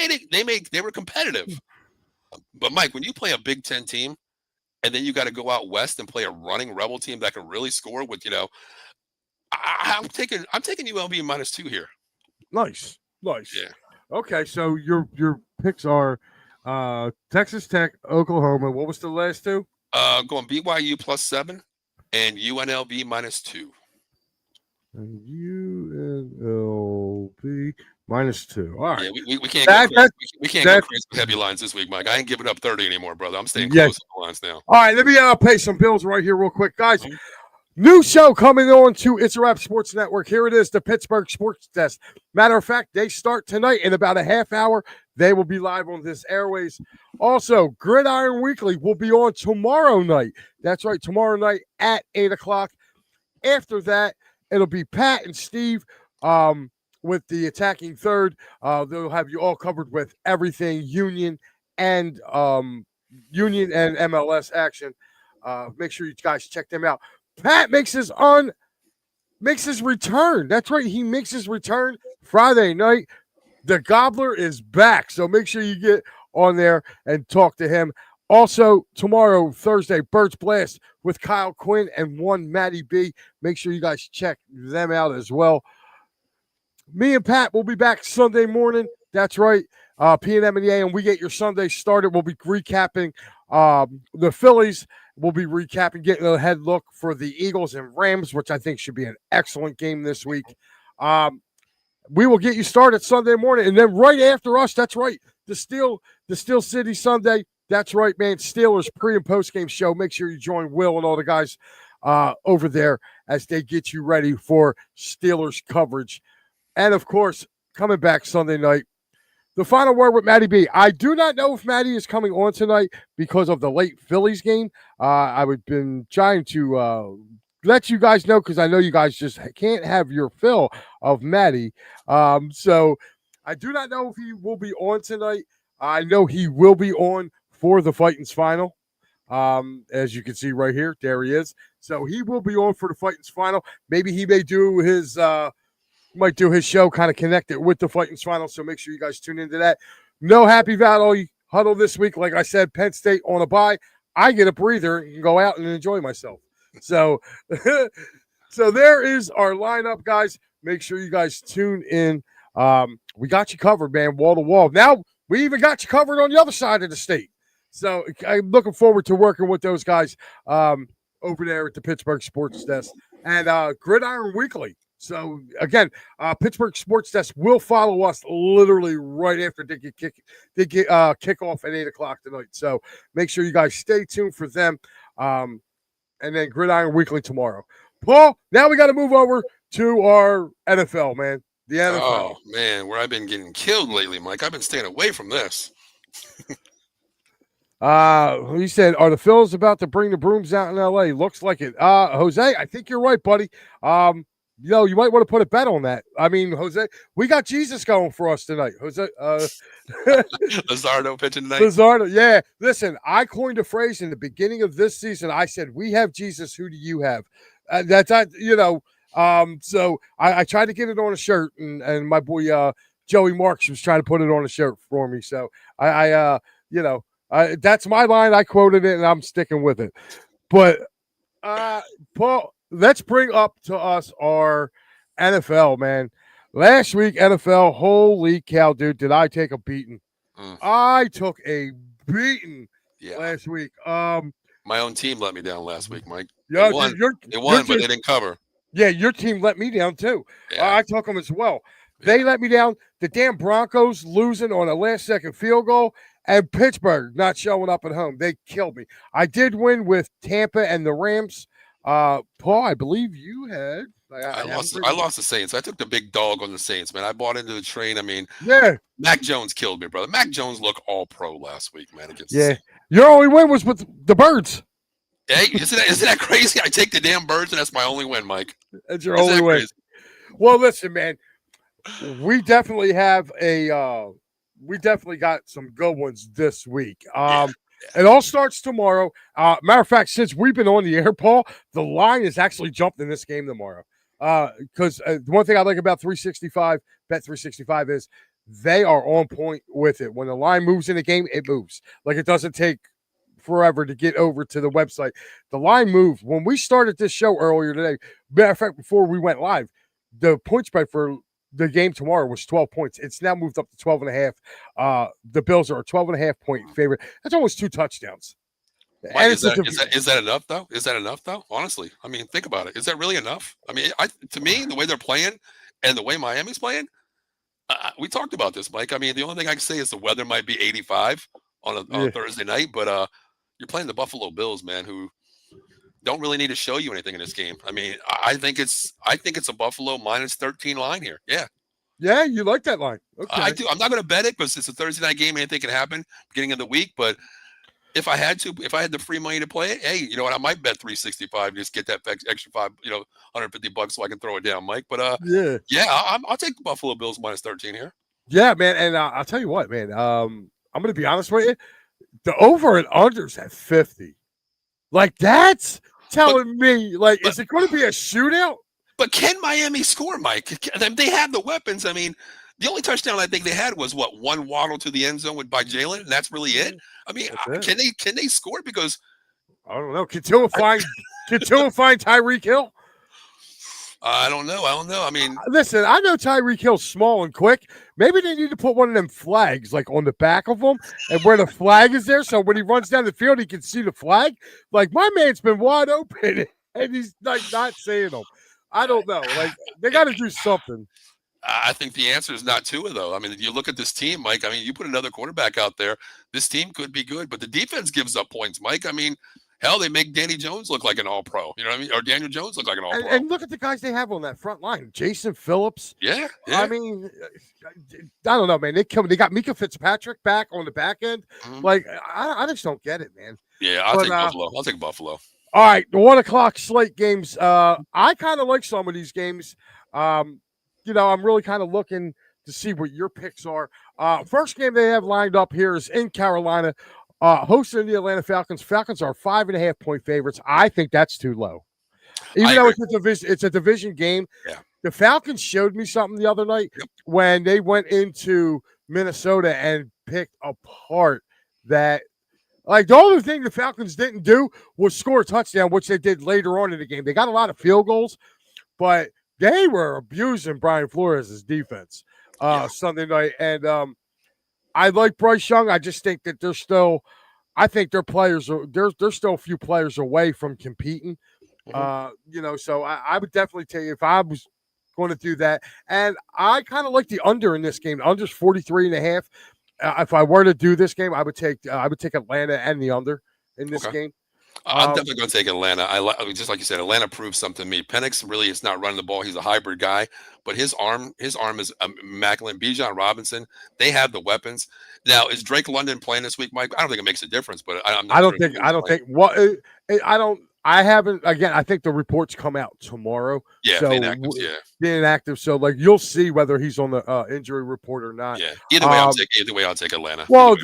were competitive. But Mike, when you play a Big Ten team, and then you got to go out west and play a running Rebel team that can really score with, I'm taking UNLV -2 here. Nice. Yeah. Okay, so your picks are Texas Tech, Oklahoma. What was the last two? Going BYU +7 and UNLV -2. And UNLV -2. All right. Yeah, we can't go crazy. We can't go crazy with heavy lines this week, Mike. I ain't giving up 30 anymore, brother. I'm staying close to the lines now. All right, let me pay some bills right here real quick, guys. New show coming on to It's a Wrap Sports Network. Here it is, the Pittsburgh Sports Desk. Matter of fact, they start tonight in about a half hour. They will be live on this airways. Also, Gridiron Weekly will be on tomorrow night. That's right, tomorrow night at 8 o'clock. After that, it'll be Pat and Steve with the Attacking Third. They'll have you all covered with everything Union and MLS action. Make sure you guys check them out. Pat makes his return. That's right. He makes his return Friday night. The Gobbler is back. So make sure you get on there and talk to him. Also, tomorrow, Thursday, Birds Blast with Kyle Quinn and one Matty B. Make sure you guys check them out as well. Me and Pat will be back Sunday morning. That's right. P&M and the AM. We get your Sunday started. We'll be recapping the Phillies. We'll be recapping, getting a head look for the Eagles and Rams, which I think should be an excellent game this week. We will get you started Sunday morning. And then right after us, that's right, the Steel City Sunday. That's right, man. Steelers pre- and post-game show. Make sure you join Will and all the guys over there as they get you ready for Steelers coverage. And, of course, coming back Sunday night, the final word with Matty B. I do not know if Matty is coming on tonight because of the late Phillies game. I've been trying to let you guys know because I know you guys just can't have your fill of Matty. So I do not know if he will be on tonight. I know he will be on for the Fightins final. As you can see right here, there he is. So he will be on for the Fightins final. Maybe he may do his might do his show kind of connected with the Fightins final. So make sure you guys tune into that. No Happy Valley huddle this week. Like I said, Penn State on a bye. I get a breather and go out and enjoy myself. So, so there is our lineup, guys. Make sure you guys tune in. We got you covered, man, wall to wall. Now we even got you covered on the other side of the state. So I'm looking forward to working with those guys over there at the Pittsburgh Sports Desk and Gridiron Weekly. So again, Pittsburgh Sports Desk will follow us literally right after they get kickoff at 8 o'clock tonight. So make sure you guys stay tuned for them. And then Gridiron Weekly tomorrow. Paul, now we got to move over to our NFL, man. The NFL. Oh, man, where I've been getting killed lately, Mike. I've been staying away from this. He said, are the Phils about to bring the brooms out in L.A.? Looks like it. Jose, I think you're right, buddy. You might want to put a bet on that. I mean, Jose, we got Jesus going for us tonight. Jose, Luzardo pitching tonight. Luzardo, yeah. Listen, I coined a phrase in the beginning of this season. I said, "We have Jesus. Who do you have?" So I tried to get it on a shirt, and my boy Joey Marks was trying to put it on a shirt for me. So that's my line. I quoted it, and I'm sticking with it. But Paul. Let's bring up to us our NFL, man. Last week, NFL, holy cow, dude, did I take a beating. I took a beating last week. My own team let me down last week, Mike. Yeah, they won, but they didn't cover. Yeah, your team let me down, too. Yeah. I took them as well. They let me down. The damn Broncos losing on a last-second field goal, and Pittsburgh not showing up at home. They killed me. I did win with Tampa and the Rams. Paul, I believe you had. I lost the Saints. I took the big dog on the Saints, man. I bought into the train. I mean, yeah. Mac Jones killed me, brother. Mac Jones looked all pro last week, man. Against your only win was with the Birds. Hey, isn't that crazy? I take the damn Birds, and that's my only win, Mike. That's your only win. Well, listen, man. We definitely have a we definitely got some good ones this week. Yeah. It all starts tomorrow. Matter of fact, since we've been on the air, Paul, the line has actually jumped in this game tomorrow. Because the one thing I like about 365, Bet 365, is they are on point with it. When the line moves in a game, it moves. Like, it doesn't take forever to get over to the website. The line moved. When we started this show earlier today, matter of fact, before we went live, the point spread for the game tomorrow was 12 points. It's now moved up to 12 and a half. The Bills are a 12.5 point favorite. That's almost 2 touchdowns. Mike, And is that enough though? Is that enough though? Honestly, I mean, think about it. Is that really enough? I mean, to me, the way they're playing and the way Miami's playing, we talked about this, Mike. I mean, the only thing I can say is the weather might be 85 on a Thursday night, but you're playing the Buffalo Bills, man, who don't really need to show you anything in this game. I mean, I think it's a Buffalo minus 13 line here. Yeah. Yeah, you like that line. Okay. I do. I'm not going to bet it because it's a Thursday night game. Anything can happen beginning of the week, but if I had the free money to play it, hey, you know what? I might bet 365, just get that extra $150 so I can throw it down, Mike. But I'll take the Buffalo Bills minus 13 here. Yeah, man, and I'll tell you what, man. I'm going to be honest with you. The over and unders at 50. Like, that's telling me, like, is it going to be a shootout? But can Miami score, Mike? They have the weapons. I mean, the only touchdown I think they had was one waddle to the end zone by Jalen, and that's really it. I mean, can they score? Because I don't know. Can Tua find Tyreek Hill? I don't know. I mean, listen, I know Tyreek Hill's small and quick. Maybe they need to put one of them flags like on the back of him, and where the flag is there, so when he runs down the field, he can see the flag. Like, my man's been wide open, and he's like not seeing them. I don't know. Like, they got to do something. I think the answer is not Tua, though. I mean, if you look at this team, Mike, I mean, you put another quarterback out there, this team could be good, but the defense gives up points, Mike. I mean, hell, they make Danny Jones look like an all-pro. You know what I mean? Or Daniel Jones look like an all-pro. And look at the guys they have on that front line. Jason Phillips. Yeah. I mean, I don't know, man. They got Mika Fitzpatrick back on the back end. Mm-hmm. Like, I just don't get it, man. Yeah, I'll take Buffalo. All right, the 1:00 slate games. I kind of like some of these games. I'm really kind of looking to see what your picks are. First game they have lined up here is in Carolina, hosting the Atlanta Falcons. Falcons are 5.5 point favorites. I think that's too low. Even though it's a division game. Yeah. The Falcons showed me something the other night when they went into Minnesota and picked apart that. Like, the only thing the Falcons didn't do was score a touchdown, which they did later on in the game. They got a lot of field goals, but they were abusing Brian Flores' defense Sunday night. And I like Bryce Young. I just think that there's still a few players away from competing. Mm-hmm. So I would definitely tell you if I was going to do that. And I kind of like the under in this game. The under's 43.5. If I were to do this game, I would take Atlanta and the under in this game. I'm definitely going to take Atlanta. I mean, just like you said, Atlanta proved something to me. Penix really is not running the ball. He's a hybrid guy, but his arm is immaculate. Bijan Robinson, they have the weapons. Now, is Drake London playing this week, Mike? I don't think it makes a difference, but I haven't. Again, I think the reports come out tomorrow. Yeah, so being inactive. So, like, you'll see whether he's on the injury report or not. Yeah. Either way, I'll take Atlanta. Well,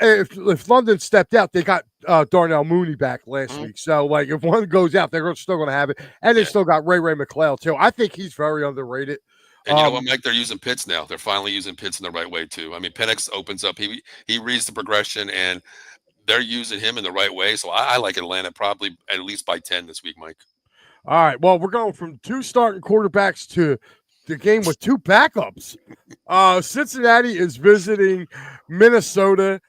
if London stepped out, they got Darnell Mooney back last week. So, like, if one goes out, they're still going to have it, and they still got Ray McClell too. I think he's very underrated. And you know what, Mike? They're using Pitts now. They're finally using Pitts in the right way too. I mean, Penix opens up. He reads the progression and. They're using him in the right way. So I like Atlanta probably at least by 10 this week, Mike. All right. Well, we're going from 2 starting quarterbacks to the game with 2 backups. Cincinnati is visiting Minnesota.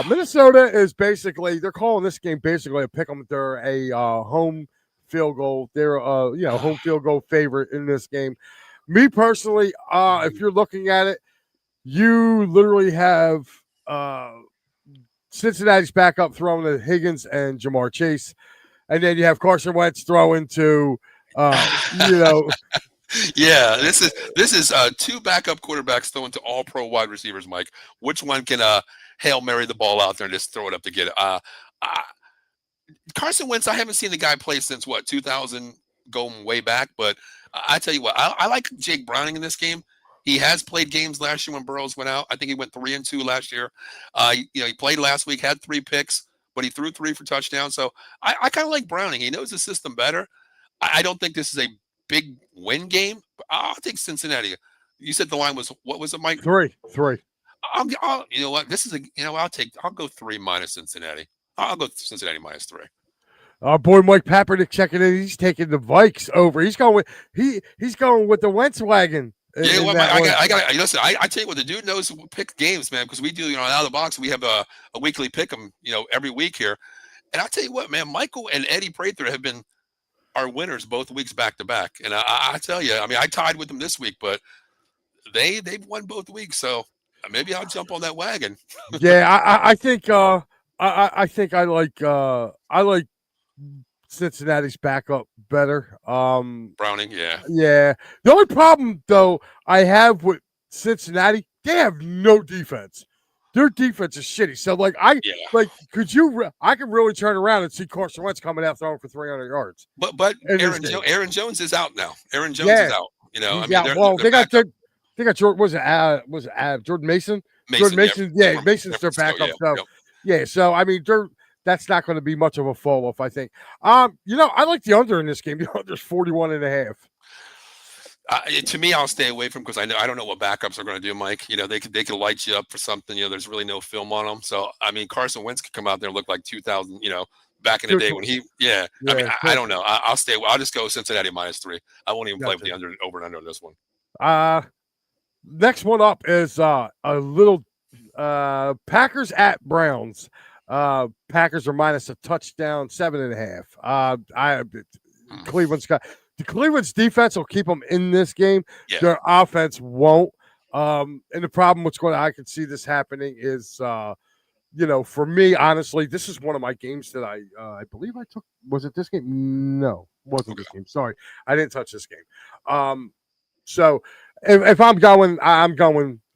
Minnesota is basically, they're calling this game basically a pick 'em. They're a home field goal. They're home field goal favorite in this game. Me personally, if you're looking at it, you literally have Cincinnati's backup throwing to Higgins and Jamar Chase. And then you have Carson Wentz throwing to, Yeah, this is 2 backup quarterbacks throwing to all pro wide receivers, Mike. Which one can Hail Mary the ball out there and just throw it up to get it? Carson Wentz, I haven't seen the guy play since, 2000, going way back. But I tell you what, I like Jake Browning in this game. He has played games last year when Burrows went out. I think he went 3-2 last year. He played last week, had 3 picks, but he threw 3 for touchdowns. So I kind of like Browning. He knows the system better. I don't think this is a big win game. But I'll take Cincinnati. You said the line was, what was it, Mike? 3. You know what? This is I'll go 3 minus Cincinnati. I'll go Cincinnati minus 3. Our boy Mike Kaepernick checking in. He's taking the Vikes over. He's going with the Wentz wagon. Yeah, well, I got. Listen, I tell you what, the dude knows to pick games, man. Because we do, out of the box, we have a weekly pick 'em, every week here. And I tell you what, man, Michael and Eddie Prather have been our winners both weeks back to back. And I tell you, I mean, I tied with them this week, but they've won both weeks, so maybe I'll jump on that wagon. Yeah, I think I like Cincinnati's backup better. Browning, yeah. Yeah. The only problem though I have with Cincinnati, they have no defense. Their defense is shitty. So I can really turn around and see Carson Wentz coming out throwing for 300 yards. But Aaron Jones is out now. Aaron Jones is out. They got Jordan. Was it Jordan Mason? Jordan Mason. Yeah, Mason's their backup. So I mean, that's not going to be much of a fall off, I think. I like the under in this game. The under's 41.5. To me, I'll stay away from because I don't know what backups are going to do, Mike. They could light you up for something. There's really no film on them. So I mean, Carson Wentz could come out there and look like 2000. Back in the day when he. Yeah. I mean, I don't know. I'll stay. I'll just go Cincinnati minus 3. I won't even play with the over and under on this one. Next one up is a little Packers at Browns. Packers are minus a touchdown, 7.5. Cleveland's defense will keep them in this game. Yeah. Their offense won't. And the problem I can see this happening is, for me, honestly, this is one of my games that I believe I took. Was it this game? No, wasn't this game. Sorry, I didn't touch this game. So if I'm going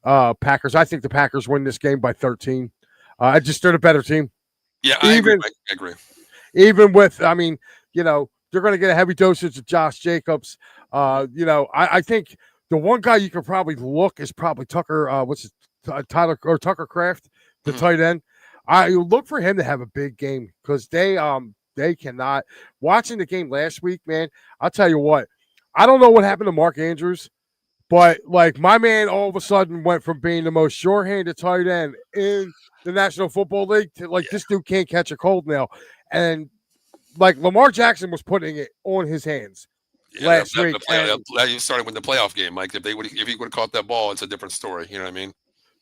Packers. I think the Packers win this game by 13. They're the better team. Yeah, I agree. Even with, I mean, they're going to get a heavy dosage of Josh Jacobs. I think the one guy you can probably look is probably Tucker. Tucker Kraft, the tight end. I look for him to have a big game because they cannot. Watching the game last week, man, I'll tell you what. I don't know what happened to Mark Andrews, but my man all of a sudden went from being the most sure-handed tight end in the National Football League to this dude can't catch a cold now. And Lamar Jackson was putting it on his hands last week. You started with the playoff game, Mike. If he would have caught that ball, it's a different story. You know what I mean?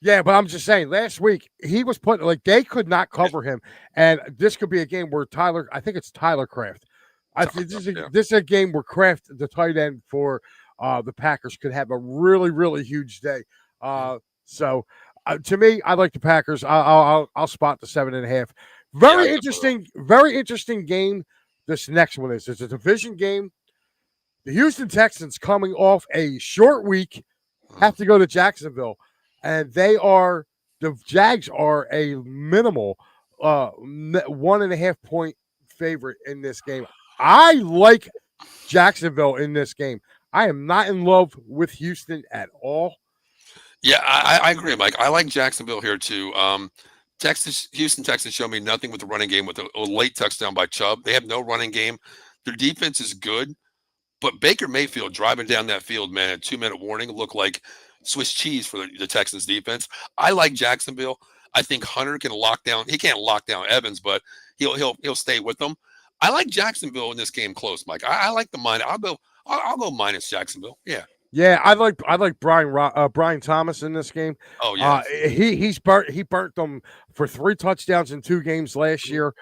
Yeah, but I'm just saying, last week he was putting they could not cover him, and this could be a game where I think it's Tyler Kraft. This is a game where Kraft, the tight end for the Packers, could have a really, really huge day. So to me, I like the Packers. I'll spot the 7.5. Very interesting game. This next one is. It's a division game. The Houston Texans, coming off a short week, have to go to Jacksonville, and the Jags are a minimal 1.5 point favorite in this game. I like Jacksonville in this game. I am not in love with Houston at all. Yeah, I agree, Mike. I like Jacksonville here too. Houston Texans show me nothing with the running game with a late touchdown by Chubb. They have no running game. Their defense is good, but Baker Mayfield driving down that field, man, at 2-minute warning looked like Swiss cheese for the Texans defense. I like Jacksonville. I think Hunter can lock down. He can't lock down Evans, but he'll stay with them. I like Jacksonville in this game close, Mike. I like the minus. I'll go minus Jacksonville. Yeah. Yeah, I like Brian Thomas in this game. Oh yeah, he burnt them for 3 touchdowns in 2 games last year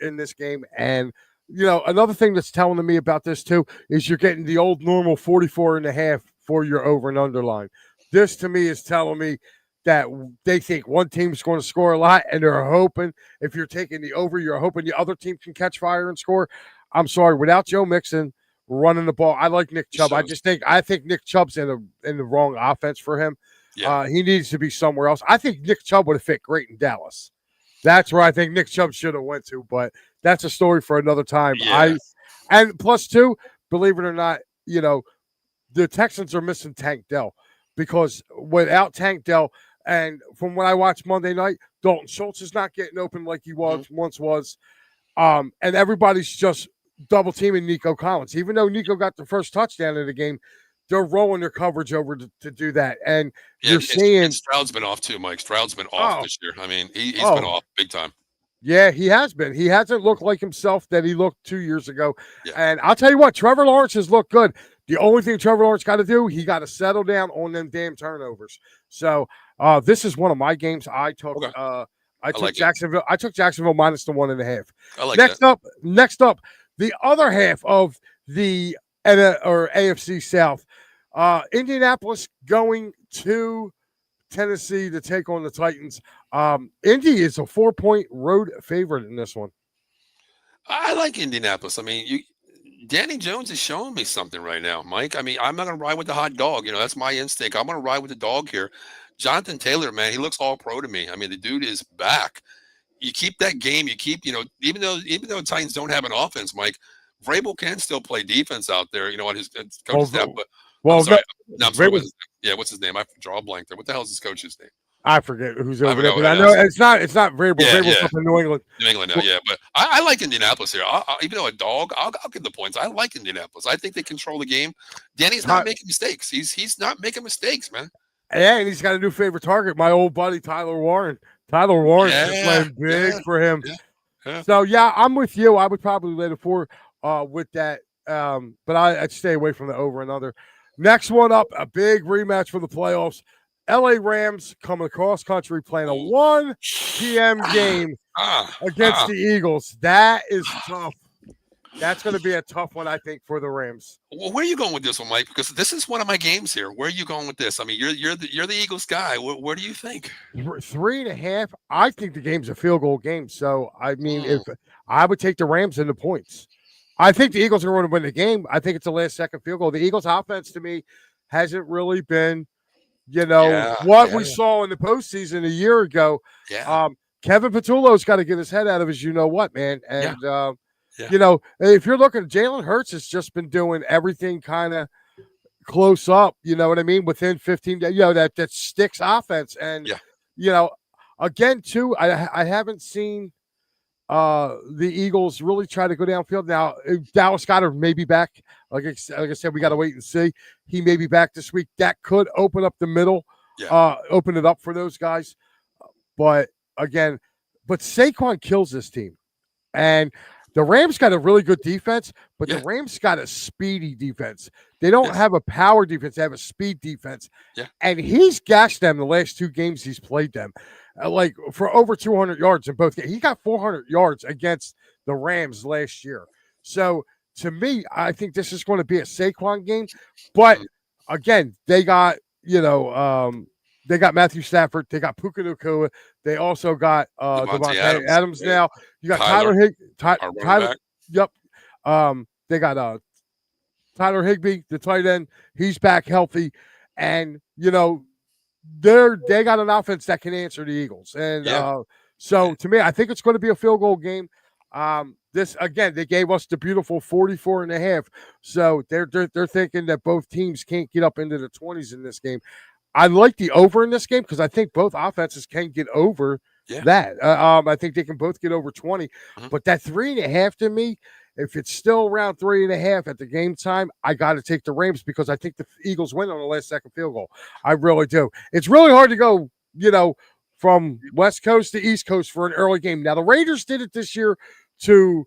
in this game. And another thing that's telling me about this too is you're getting the old normal 44.5 for your over and under line. This to me is telling me that they think one team's going to score a lot, and they're hoping if you're taking the over, you're hoping the other team can catch fire and score. I'm sorry, without Joe Mixon running the ball, I like Nick Chubb. I think Nick Chubb's in the wrong offense for him. Yeah. He needs to be somewhere else. I think Nick Chubb would have fit great in Dallas. That's where I think Nick Chubb should have went to, but that's a story for another time. Yeah. And plus 2, believe it or not, the Texans are missing Tank Dell. because without Tank Dell, and from when I watched Monday night, Dalton Schultz is not getting open like he was once was. And everybody's just double teaming Nico Collins. Even though Nico got the first touchdown in the game, they're rolling their coverage over to do that. And you're seeing Stroud's been off too, Mike. Stroud's been off this year. I mean, he's been off big time. Yeah, he has been. He hasn't looked like himself that he looked 2 years ago. Yeah. And I'll tell you what, Trevor Lawrence has looked good. The only thing Trevor Lawrence got to do, he got to settle down on them damn turnovers. So this is one of my games. I took Jacksonville. I took Jacksonville minus the 1.5. I like Next up, the other half of the AFC South. Indianapolis going to Tennessee to take on the Titans. Indy is a 4-point road favorite in this one. I like Indianapolis. I mean, Danny Jones is showing me something right now, Mike. I mean, I'm not going to ride with the hot dog. That's my instinct. I'm going to ride with the dog here. Jonathan Taylor, man, he looks all pro to me. I mean, the dude is back. You keep that game. You keep, even though the Titans don't have an offense, Mike, Vrabel can still play defense out there, on his coaching staff. But I'm sorry. What's his name? I draw a blank there. What the hell is his coach's name? I forget who's over there, but I know it's not Vrabel. Vrabel's up in New England. New England now, yeah. But I like Indianapolis here. Even though a dog, I'll give the points. I like Indianapolis. I think they control the game. Danny's not making mistakes. He's not making mistakes, man. Yeah, and he's got a new favorite target, my old buddy Tyler Warren. Tyler Warren's playing big for him. Yeah. So I'm with you. I would probably lay the 4 with that, but I'd stay away from the over and under. Next one up, a big rematch for the playoffs. LA Rams coming across country playing a 1 p.m. game against the Eagles. That is tough. That's going to be a tough one, I think, for the Rams. Well, where are you going with this one, Mike? Because this is one of my games here. Where are you going with this? I mean, you're the Eagles guy. Where do you think? 3.5. I think the game's a field goal game. So, I mean, if I would take the Rams in the points. I think the Eagles are going to win the game. I think it's the last second field goal. The Eagles' offense, to me, hasn't really been what we saw in the postseason a year ago. Yeah. Kevin Patullo's got to get his head out of his you-know-what, man. And, if you're looking, Jalen Hurts has just been doing everything kind of close up, you know what I mean, within 15 days, that sticks offense. And, again, too, I haven't seen the Eagles really try to go downfield. Now, Dallas Goedert may be back. Like I said, we got to wait and see. He may be back this week. That could open up the middle, open it up for those guys. But Saquon kills this team. And the Rams got a really good defense, but the Rams got a speedy defense. They don't have a power defense. They have a speed defense. Yeah. And he's gashed them the last 2 games he's played them. Like for over 200 yards in both games. He got 400 yards against the Rams last year. So to me, I think this is going to be a Saquon game. But again, they got, they got Matthew Stafford. They got Puka Nacua. They also got Devontae Adams now. You got Tyler Higbee. Yep. They got Tyler Higbee, the tight end. He's back healthy. And, they got an offense that can answer the Eagles. And to me, I think it's going to be a field goal game. This again, they gave us the beautiful 44.5. So they're thinking that both teams can't get up into the 20s in this game. I like the over in this game because I think both offenses can get over that. I think they can both get over 20. But that 3.5 to me, if it's still around 3.5 at the game time, I got to take the Rams because I think the Eagles win on the last second field goal. I really do. It's really hard to go, from West Coast to East Coast for an early game. Now, the Raiders did it this year to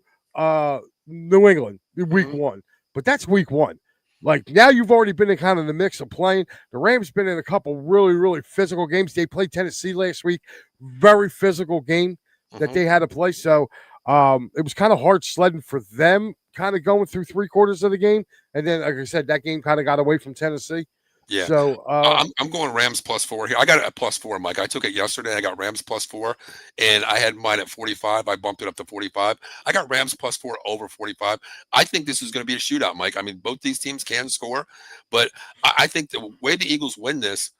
New England week 1, but that's week 1. Like now you've already been in kind of the mix of playing. The Rams been in a couple really, really physical games. They played Tennessee last week. Very physical game that they had to play. So it was kind of hard sledding for them kind of going through 3/4 of the game. And then, like I said, that game kind of got away from Tennessee. Yeah. So I'm going Rams +4 here. I got it at +4, Mike. I took it yesterday. I got Rams +4, and I had mine at 45. I bumped it up to 45. I got Rams +4 over 45. I think this is going to be a shootout, Mike. I mean, both these teams can score, but I think the way the Eagles win this,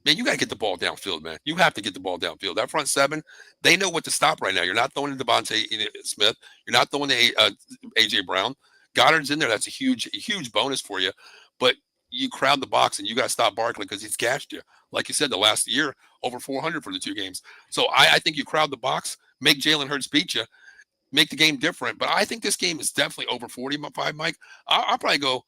man, you got to get the ball downfield, man. You have to get the ball downfield. That front seven, they know what to stop right now. You're not throwing to Devontae Smith. You're not throwing to A.J. Brown. Goddard's in there. That's a huge bonus for you. But you crowd the box and you got to stop Barkley because he's gashed you. Like you said, the last year, over 400 for the 2 games. So I think you crowd the box, make Jalen Hurts beat you, make the game different. But I think this game is definitely over 45, Mike. I'll probably go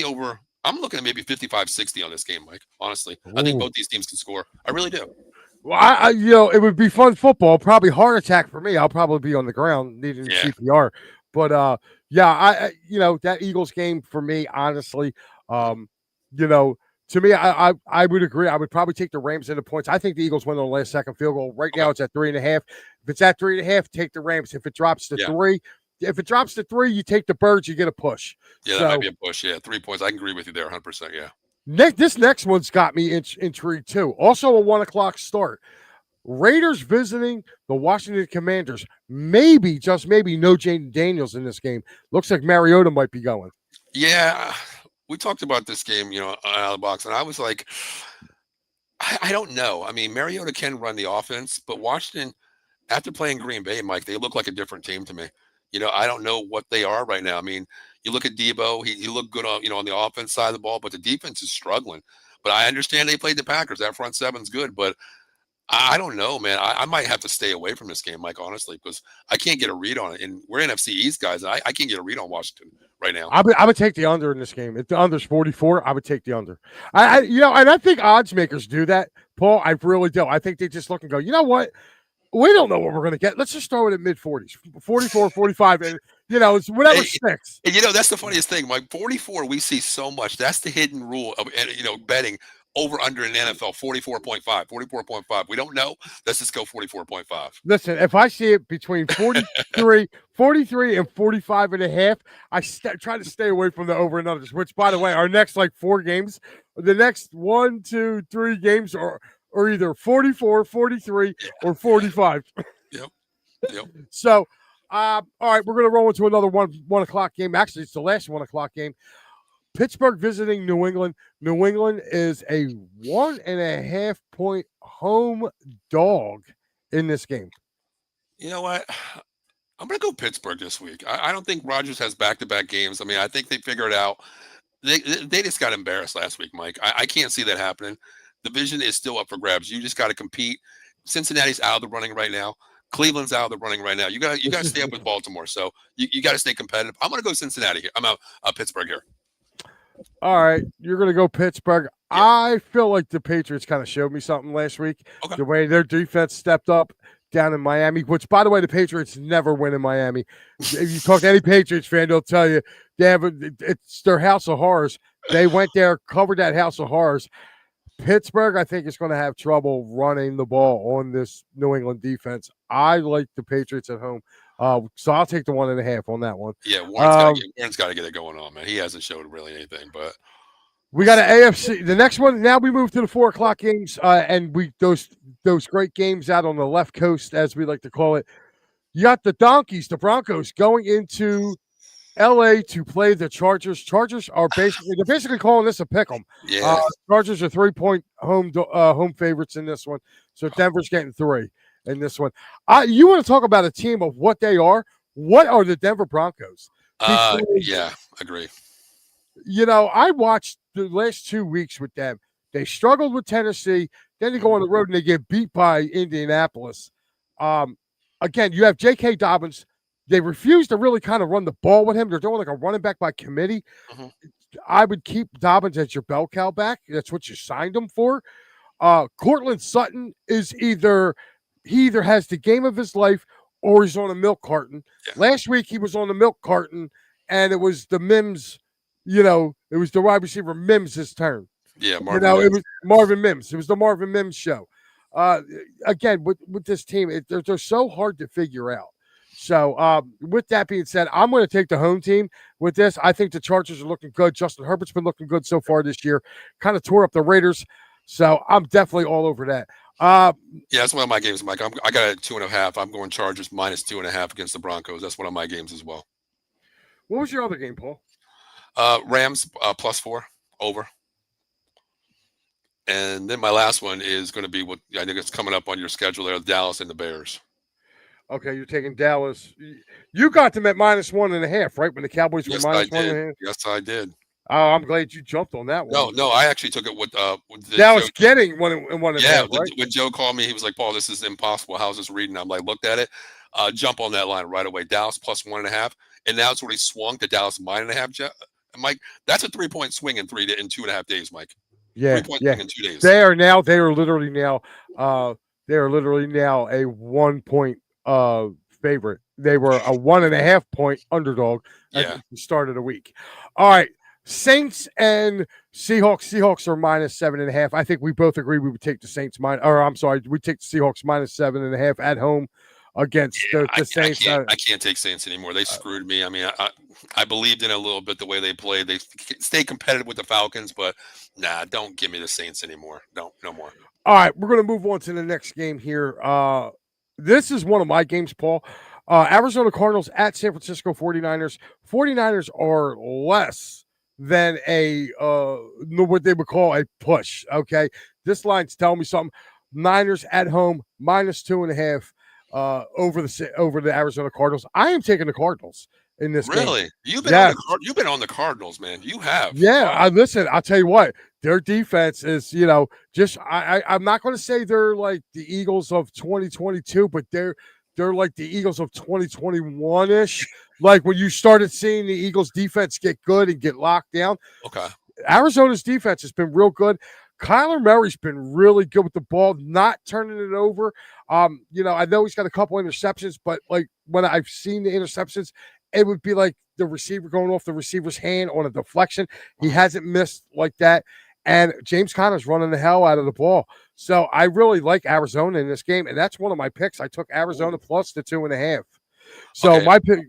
over. I'm looking at maybe 55-60 on this game, Mike. Honestly, I think Ooh. both these teams can score. I really do. Well, it would be fun football. Probably heart attack for me. I'll probably be on the ground needing CPR. But yeah, that Eagles game for me, honestly, to me, I would agree. I would probably take the Rams into points. I think the Eagles win on the last second field goal. Right now, it's at 3.5. If it's at 3.5, take the Rams. If it drops to 3, you take the Birds. You get a push. Yeah, that might be a push. Yeah, 3 points. I can agree with you there, 100%. Yeah. This next one's got me intrigued too. Also a 1:00 start. Raiders visiting the Washington Commanders. Maybe, just maybe, no Jaden Daniels in this game. Looks like Mariota might be going. Yeah, we talked about this game, out of the box, and I was like, I don't know. I mean, Mariota can run the offense, but Washington, after playing Green Bay, Mike, they look like a different team to me. I don't know what they are right now. I mean, you look at Debo, he looked good on the offense side of the ball, but the defense is struggling. But I understand they played the Packers. That front seven's good, but I don't know, man. I might have to stay away from this game, Mike, honestly, because I can't get a read on it. And we're NFC East guys, and I can't get a read on Washington right now. I would take the under in this game. If the under's 44, I would take the under. And I think odds makers do that, Paul. I really do. I think they just look and go, you know what? We don't know what we're going to get. Let's just throw it at mid-40s, 44, 45, and, it's whatever sticks. And, that's the funniest thing, Mike. 44, we see so much. That's the hidden rule of, betting over under in the NFL, 44.5. We don't know. Let's just go 44.5. Listen, if I see it between 43 and 45 and a half, I try to stay away from the over and unders, which, by the way, our next 4 games, the next 1, 2, 3 games are either 44, 43, or 45. Yep. So, all right, we're going to roll into another 1:00 game. Actually, it's the last 1:00 game. Pittsburgh visiting New England. New England is a 1.5 point home dog in this game. You know what? I'm going to go Pittsburgh this week. I don't think Rodgers has back-to-back games. I mean, I think they figured it out. They just got embarrassed last week, Mike. I can't see that happening. The division is still up for grabs. You just got to compete. Cincinnati's out of the running right now. Cleveland's out of the running right now. You got to stay up with Baltimore. So you got to stay competitive. I'm going to go Cincinnati here. I'm out Pittsburgh here. All right, you're going to go Pittsburgh. Yeah. I feel like the Patriots kind of showed me something last week. Okay. The way their defense stepped up down in Miami, which, by the way, the Patriots never win in Miami. If you talk to any Patriots fan, they'll tell you it's their house of horrors. They went there, covered that house of horrors. Pittsburgh, I think, is going to have trouble running the ball on this New England defense. I like the Patriots at home. So I'll take the 1.5 on that one. Yeah, Warren's got to get it going on, man. He hasn't showed really anything, but we got an AFC. The next one. Now we move to the 4:00 games, and those great games out on the left coast, as we like to call it. You got the Donkeys, the Broncos, going into LA to play the Chargers. Chargers are basically calling this a pick 'em. Yeah. Chargers are 3-point home favorites in this one, so Denver's getting 3. In this one, you want to talk about a team of what they are? What are the Denver Broncos? Yeah, agree. I watched the last 2 weeks with them. They struggled with Tennessee. Then they go on the road and they get beat by Indianapolis. Again, you have J.K. Dobbins. They refuse to really kind of run the ball with him. They're doing like a running back by committee. Mm-hmm. I would keep Dobbins as your bell cow back. That's what you signed him for. Cortland Sutton is either has the game of his life or he's on a milk carton. Yeah. Last week he was on the milk carton, and it was the Mims, it was the wide receiver Mims' turn. Yeah, it was Marvin Mims. It was the Marvin Mims show. Again, with this team, they're so hard to figure out. So with that being said, I'm going to take the home team with this. I think the Chargers are looking good. Justin Herbert's been looking good so far this year. Kind of tore up the Raiders. So I'm definitely all over that. Yeah, that's one of my games, Mike. I got a 2.5. I'm going Chargers minus 2.5 against the Broncos. That's one of my games as well. What was your other game, Paul? Rams +4 over. And then my last one is going to be what I think it's coming up on your schedule there, Dallas and the Bears. Okay, you're taking Dallas. You got them at -1.5, right? When the Cowboys were -1.5. Yes, I did. Oh, I'm glad you jumped on that one. No, I actually took it with Dallas getting one and yeah, right? when Joe called me, he was like, "Paul, this is impossible. How's this reading?" I'm like, looked at it, jump on that line right away. Dallas plus 1.5, and now it's already swung to Dallas -1.5. Mike, that's a 3-point swing in 2.5 days, Mike. Yeah, 3-point yeah. swing in 2 days. They are literally now a 1 point favorite. They were a 1.5 point underdog at the start of the week. All right. Saints and Seahawks. Seahawks are -7.5. I think we both agree we would take the Saints we take the Seahawks -7.5 at home against the Saints. I can't take Saints anymore. They screwed me. I mean, I believed in it a little bit the way they played. They stay competitive with the Falcons, but nah, don't give me the Saints anymore. No more. All right, we're going to move on to the next game here. This is one of my games, Paul. Arizona Cardinals at San Francisco 49ers. 49ers are less than what they would call a push, okay? This line's telling me something. Niners at home, -2.5 over the Arizona Cardinals. I am taking the Cardinals in this game. Really? You've been on the Cardinals, man. You have. Yeah, listen, I'll tell you what. Their defense is, I'm not going to say they're like the Eagles of 2022, but they're like the Eagles of 2021-ish. Like when you started seeing the Eagles defense get good and get locked down. Okay. Arizona's defense has been real good. Kyler Murray's been really good with the ball, not turning it over. I know he's got a couple interceptions, but like when I've seen the interceptions, it would be like the receiver going off the receiver's hand on a deflection. He hasn't missed like that. And James Conner's running the hell out of the ball. So I really like Arizona in this game. And that's one of my picks. I took Arizona plus the 2.5. So okay. My pick.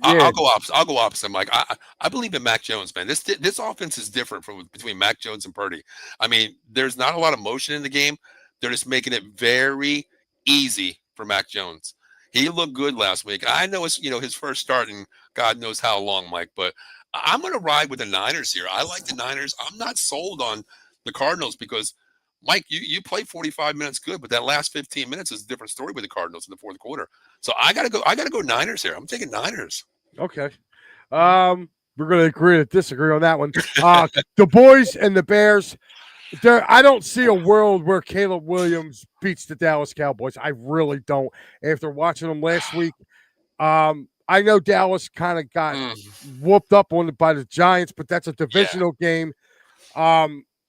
Yeah. I'll go opposite, Mike. I believe in Mac Jones, man. This offense is different between Mac Jones and Purdy. I mean, there's not a lot of motion in the game. They're just making it very easy for Mac Jones. He looked good last week. I know it's his first start in God knows how long, Mike, but I'm going to ride with the Niners here. I like the Niners. I'm not sold on the Cardinals because, Mike, you played 45 minutes good, but that last 15 minutes is a different story with the Cardinals in the fourth quarter. So I gotta go Niners here. I'm taking Niners. Okay. We're gonna agree to disagree on that one. The boys and the Bears. I don't see a world where Caleb Williams beats the Dallas Cowboys. I really don't. After watching them last week, I know Dallas kind of got whooped up by the Giants, but that's a divisional game.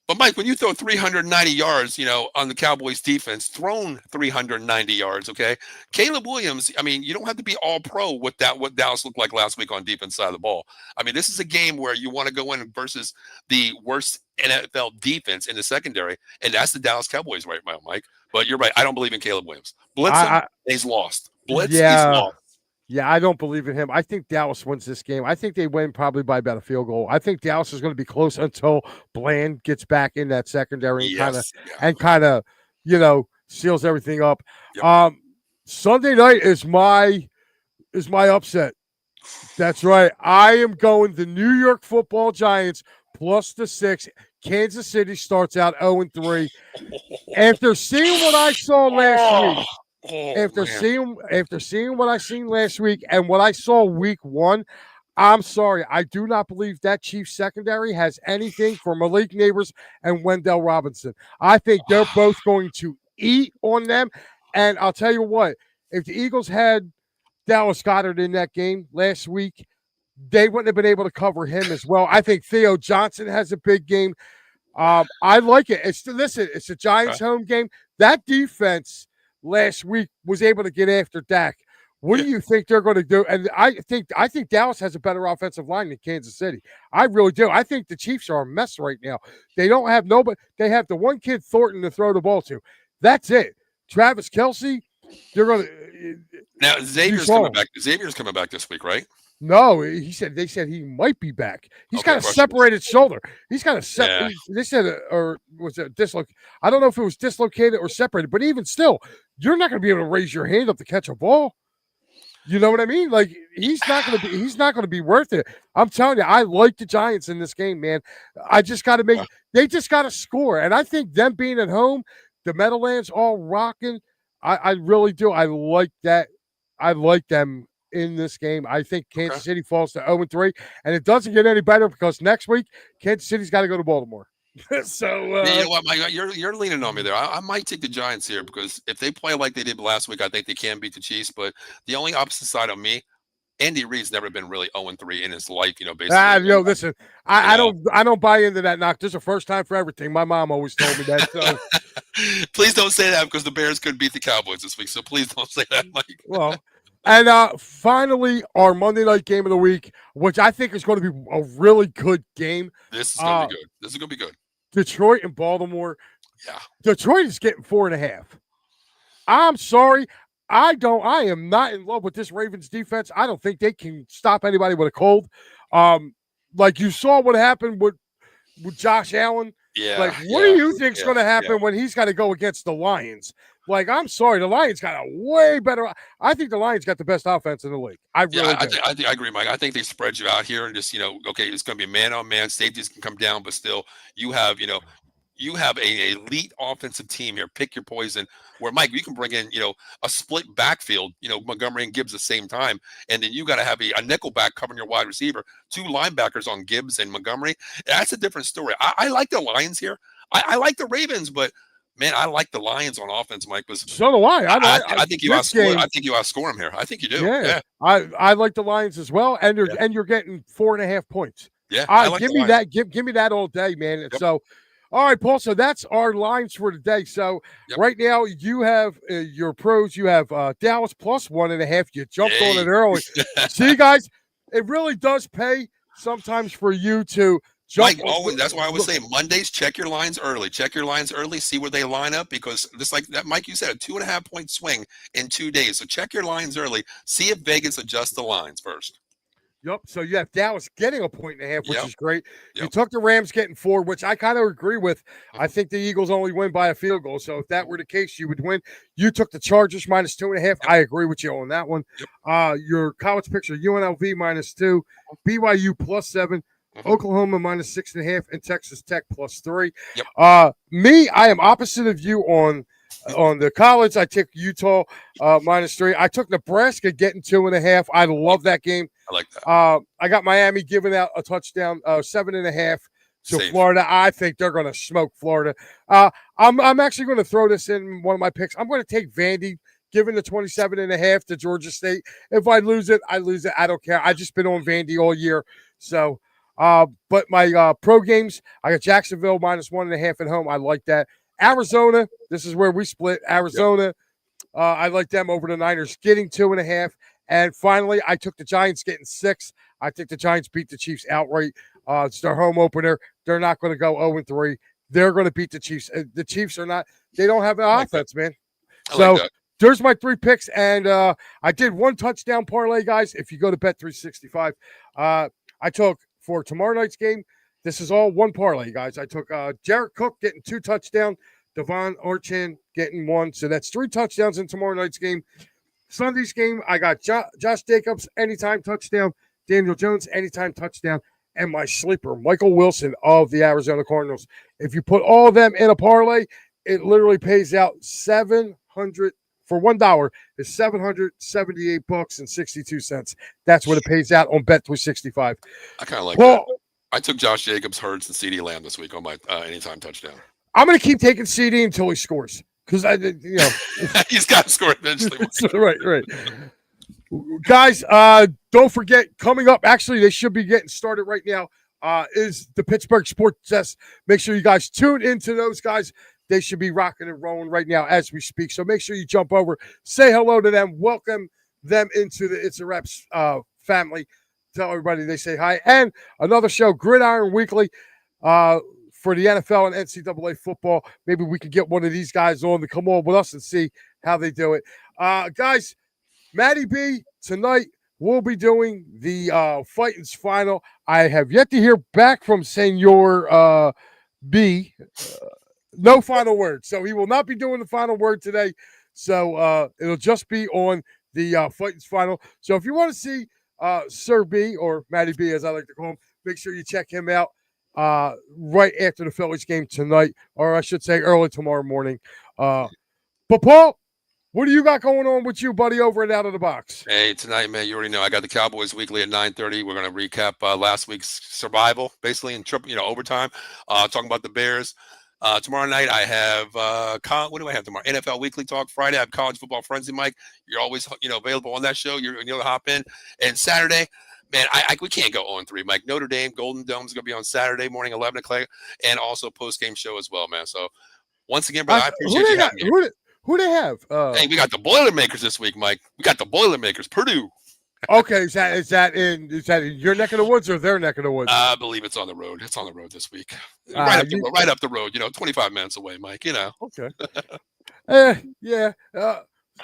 But Mike, when you throw 390 yards, on the Cowboys defense, thrown 390 yards, okay? Caleb Williams, I mean, you don't have to be all pro with what Dallas looked like last week on defense side of the ball. I mean, this is a game where you want to go in versus the worst NFL defense in the secondary, and that's the Dallas Cowboys right now, Mike. But you're right. I don't believe in Caleb Williams. Blitz him, he's lost. He's lost. Yeah, I don't believe in him. I think Dallas wins this game. I think they win probably by about a field goal. I think Dallas is going to be close until Bland gets back in that secondary and kind of, seals everything up. Yep. Sunday night is my upset. That's right. I am going the New York Football Giants plus the 6. Kansas City starts out 0-3. After seeing what I saw last week. After seeing what I seen last week and what I saw week 1, I'm sorry. I do not believe that Chiefs secondary has anything for Malik Neighbors and Wendell Robinson. I think they're both going to eat on them. And I'll tell you what, if the Eagles had Dallas Goedert in that game last week, they wouldn't have been able to cover him as well. I think Theo Johnson has a big game. I like it. It's a Giants home game. That defense last week was able to get after Dak. What do you think they're going to do? And I think Dallas has a better offensive line than Kansas City. I really do. I think the Chiefs are a mess right now. They don't have nobody. They have the one kid Thornton to throw the ball to. That's it. Travis Kelce, they're going to. Now Xavier's coming back. Xavier's coming back this week, right? No, they said he might be back. He's got a separated shoulder. He's got a they said, or was it dislocated? I don't know if it was dislocated or separated, but even still, you're not going to be able to raise your hand up to catch a ball. You know what I mean? Like he's not going to be worth it. I'm telling you, I like the Giants in this game, man. I just got to they just got to score, and I think them being at home, the Meadowlands all rocking. I really do. I like that. I like them in this game. I think Kansas City falls to 0-3, and it doesn't get any better because next week Kansas City's got to go to Baltimore. So you know what, Mike, you're leaning on me there. I might take the Giants here because if they play like they did last week, I think they can beat the Chiefs. But the only opposite side on me, Andy Reid's never been really 0-3 in his life, basically. Listen, I don't buy into that knock. There's a first time for everything. My mom always told me that. So please don't say that because the Bears could beat the Cowboys this week. So please don't say that, Mike. Well, and finally, our Monday night game of the week, which I think is going to be a really good game. This is going to be good. This is going to be good. Detroit and Baltimore. Yeah. Detroit is getting 4.5. I'm sorry. I am not in love with this Ravens defense. I don't think they can stop anybody with a cold. Like you saw what happened with Josh Allen. Yeah. Like, what do you think's going to happen when he's got to go against the Lions? Like, I'm sorry, the Lions got a way better. I think the Lions got the best offense in the league. I agree, Mike. I think they spread you out here and just, okay, it's going to be man on man. Safeties can come down, but still, you have a elite offensive team here. Pick your poison. Where, Mike, you can bring in, a split backfield, Montgomery and Gibbs at the same time. And then you got to have a nickel back covering your wide receiver, 2 linebackers on Gibbs and Montgomery. That's a different story. I like the Lions here. I like the Ravens, but man, I like the Lions on offense, Mike. So do I. I think you outscore. I think you outscore them here. I think you do. Yeah. I like the Lions as well, and you're getting 4.5 points. Yeah. Give me that. Give me that all day, man. Yep. So, all right, Paul. So that's our lines for today. So right now you have your pros. You have Dallas plus 1.5. You jumped on it early. See, guys, it really does pay sometimes for you to. Mike, always, that's why I was saying Mondays, check your lines early. Check your lines early, see where they line up, because just like that, Mike, you said a 2.5 point swing in 2 days. So check your lines early. See if Vegas adjusts the lines first. Yep. So you have Dallas getting 1.5, which is great. You took the Rams getting 4, which I kind of agree with. I think the Eagles only win by a field goal. So if that were the case, you would win. You took the Chargers minus 2.5. I agree with you on that one. Your college picks are UNLV minus 2, BYU plus 7. Oklahoma minus 6.5, and Texas Tech plus 3. Me, I am opposite of you on the college. I took Utah minus 3. I took Nebraska getting 2.5. I love that game. I like that. I got Miami giving out a touchdown, 7.5 to Florida. I think they're going to smoke Florida. I'm actually going to throw this in one of my picks. I'm going to take Vandy giving the 27.5 to Georgia State. If I lose it, I lose it. I don't care. I've just been on Vandy all year, so. But my pro games, I got Jacksonville minus 1.5 at home. I like that. Arizona, this is where we split. Arizona, I like them over the Niners getting 2.5. And finally, I took the Giants getting 6. I think the Giants beat the Chiefs outright. It's their home opener. They're not going to go 0-3. They're going to beat the Chiefs. The Chiefs are not. They don't have an offense, man. So there's my 3 picks. And I did 1 touchdown parlay, guys. If you go to Bet365, I took. For tomorrow night's game, this is all 1 parlay, guys. I took Jared Cook getting 2 touchdowns, Devon Archan getting 1. So that's 3 touchdowns in tomorrow night's game. Sunday's game, I got Josh Jacobs, anytime touchdown, Daniel Jones, anytime touchdown, and my sleeper, Michael Wilson of the Arizona Cardinals. If you put all of them in a parlay, it literally pays out $700 for $1 is $778.62. That's what it pays out on Bet365. I kind of like that. I took Josh Jacobs, Hurts, and CeeDee Lamb this week on my anytime touchdown. I'm going to keep taking CD until he scores because he's got to score eventually. Right. Guys, don't forget coming up. Actually, they should be getting started right now. Is the Pittsburgh Sports Desk. Make sure you guys tune into those guys. They should be rocking and rolling right now as we speak. So make sure you jump over, say hello to them, welcome them into the It's a Reps family. Tell everybody they say hi. And another show, Gridiron Weekly, for the NFL and NCAA football. Maybe we can get one of these guys on to come on with us and see how they do it. Guys, Matty B, tonight we'll be doing the Fightins final. I have yet to hear back from Senor B. No final word. So he will not be doing the final word today. So it'll just be on the Fightins final. So if you want to see Sir B, or Matty B as I like to call him, make sure you check him out right after the Phillies game tonight, or I should say early tomorrow morning. But Paul, What do you got going on with you, buddy, over and out of the box? Hey, tonight, man, you already know I got the Cowboys Weekly at 9:30. We're gonna recap last week's survival, basically in triple, overtime. Talking about the Bears. Tomorrow night I have what do I have tomorrow? NFL Weekly Talk. Friday I have College Football Frenzy. Mike, you're always available on that show. You're to hop in. And Saturday, man, we can't go 0-3. Mike, Notre Dame Golden Dome is gonna be on Saturday morning, 11 o'clock, and also post game show as well, man. So once again, brother, I appreciate you having me. Who they have? Hey, we got the Boilermakers this week, Mike. We got the Boilermakers, Purdue. Okay, is that in your neck of the woods or their neck of the woods? I believe it's on the road. It's on the road this week. Right up the road. 25 minutes away, Mike. Okay. Yeah.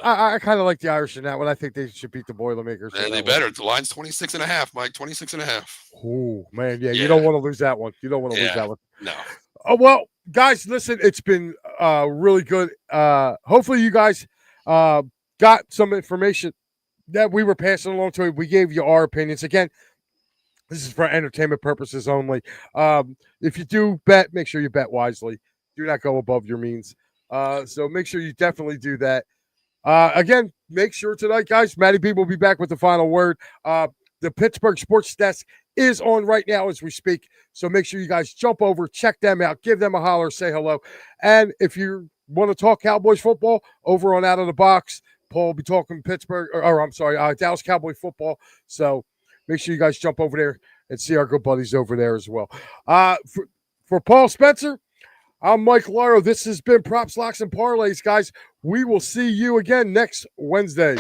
I kind of like the Irish in that one. I think they should beat the Boilermakers. And they better. The line's 26.5, Mike. 26.5. Oh man, yeah. You don't want to lose that one. You don't want to lose that one. No. Oh well, guys, listen. It's been really good. Hopefully, you guys got some information that we were passing along to you. We gave you our opinions. Again, this is for entertainment purposes only. If you do bet, make sure you bet wisely. Do not go above your means. So make sure you definitely do that. Again, make sure tonight, guys, Matty B will be back with the final word. The Pittsburgh Sports Desk is on right now as we speak. So make sure you guys jump over, check them out, give them a holler, say hello. And if you want to talk Cowboys football, over on Out of the Box, Paul will be talking Pittsburgh, Dallas Cowboy football. So make sure you guys jump over there and see our good buddies over there as well. For Paul Spencer, I'm Mike Lauro. This has been Props, Locks, and Parlays, guys. We will see you again next Wednesday.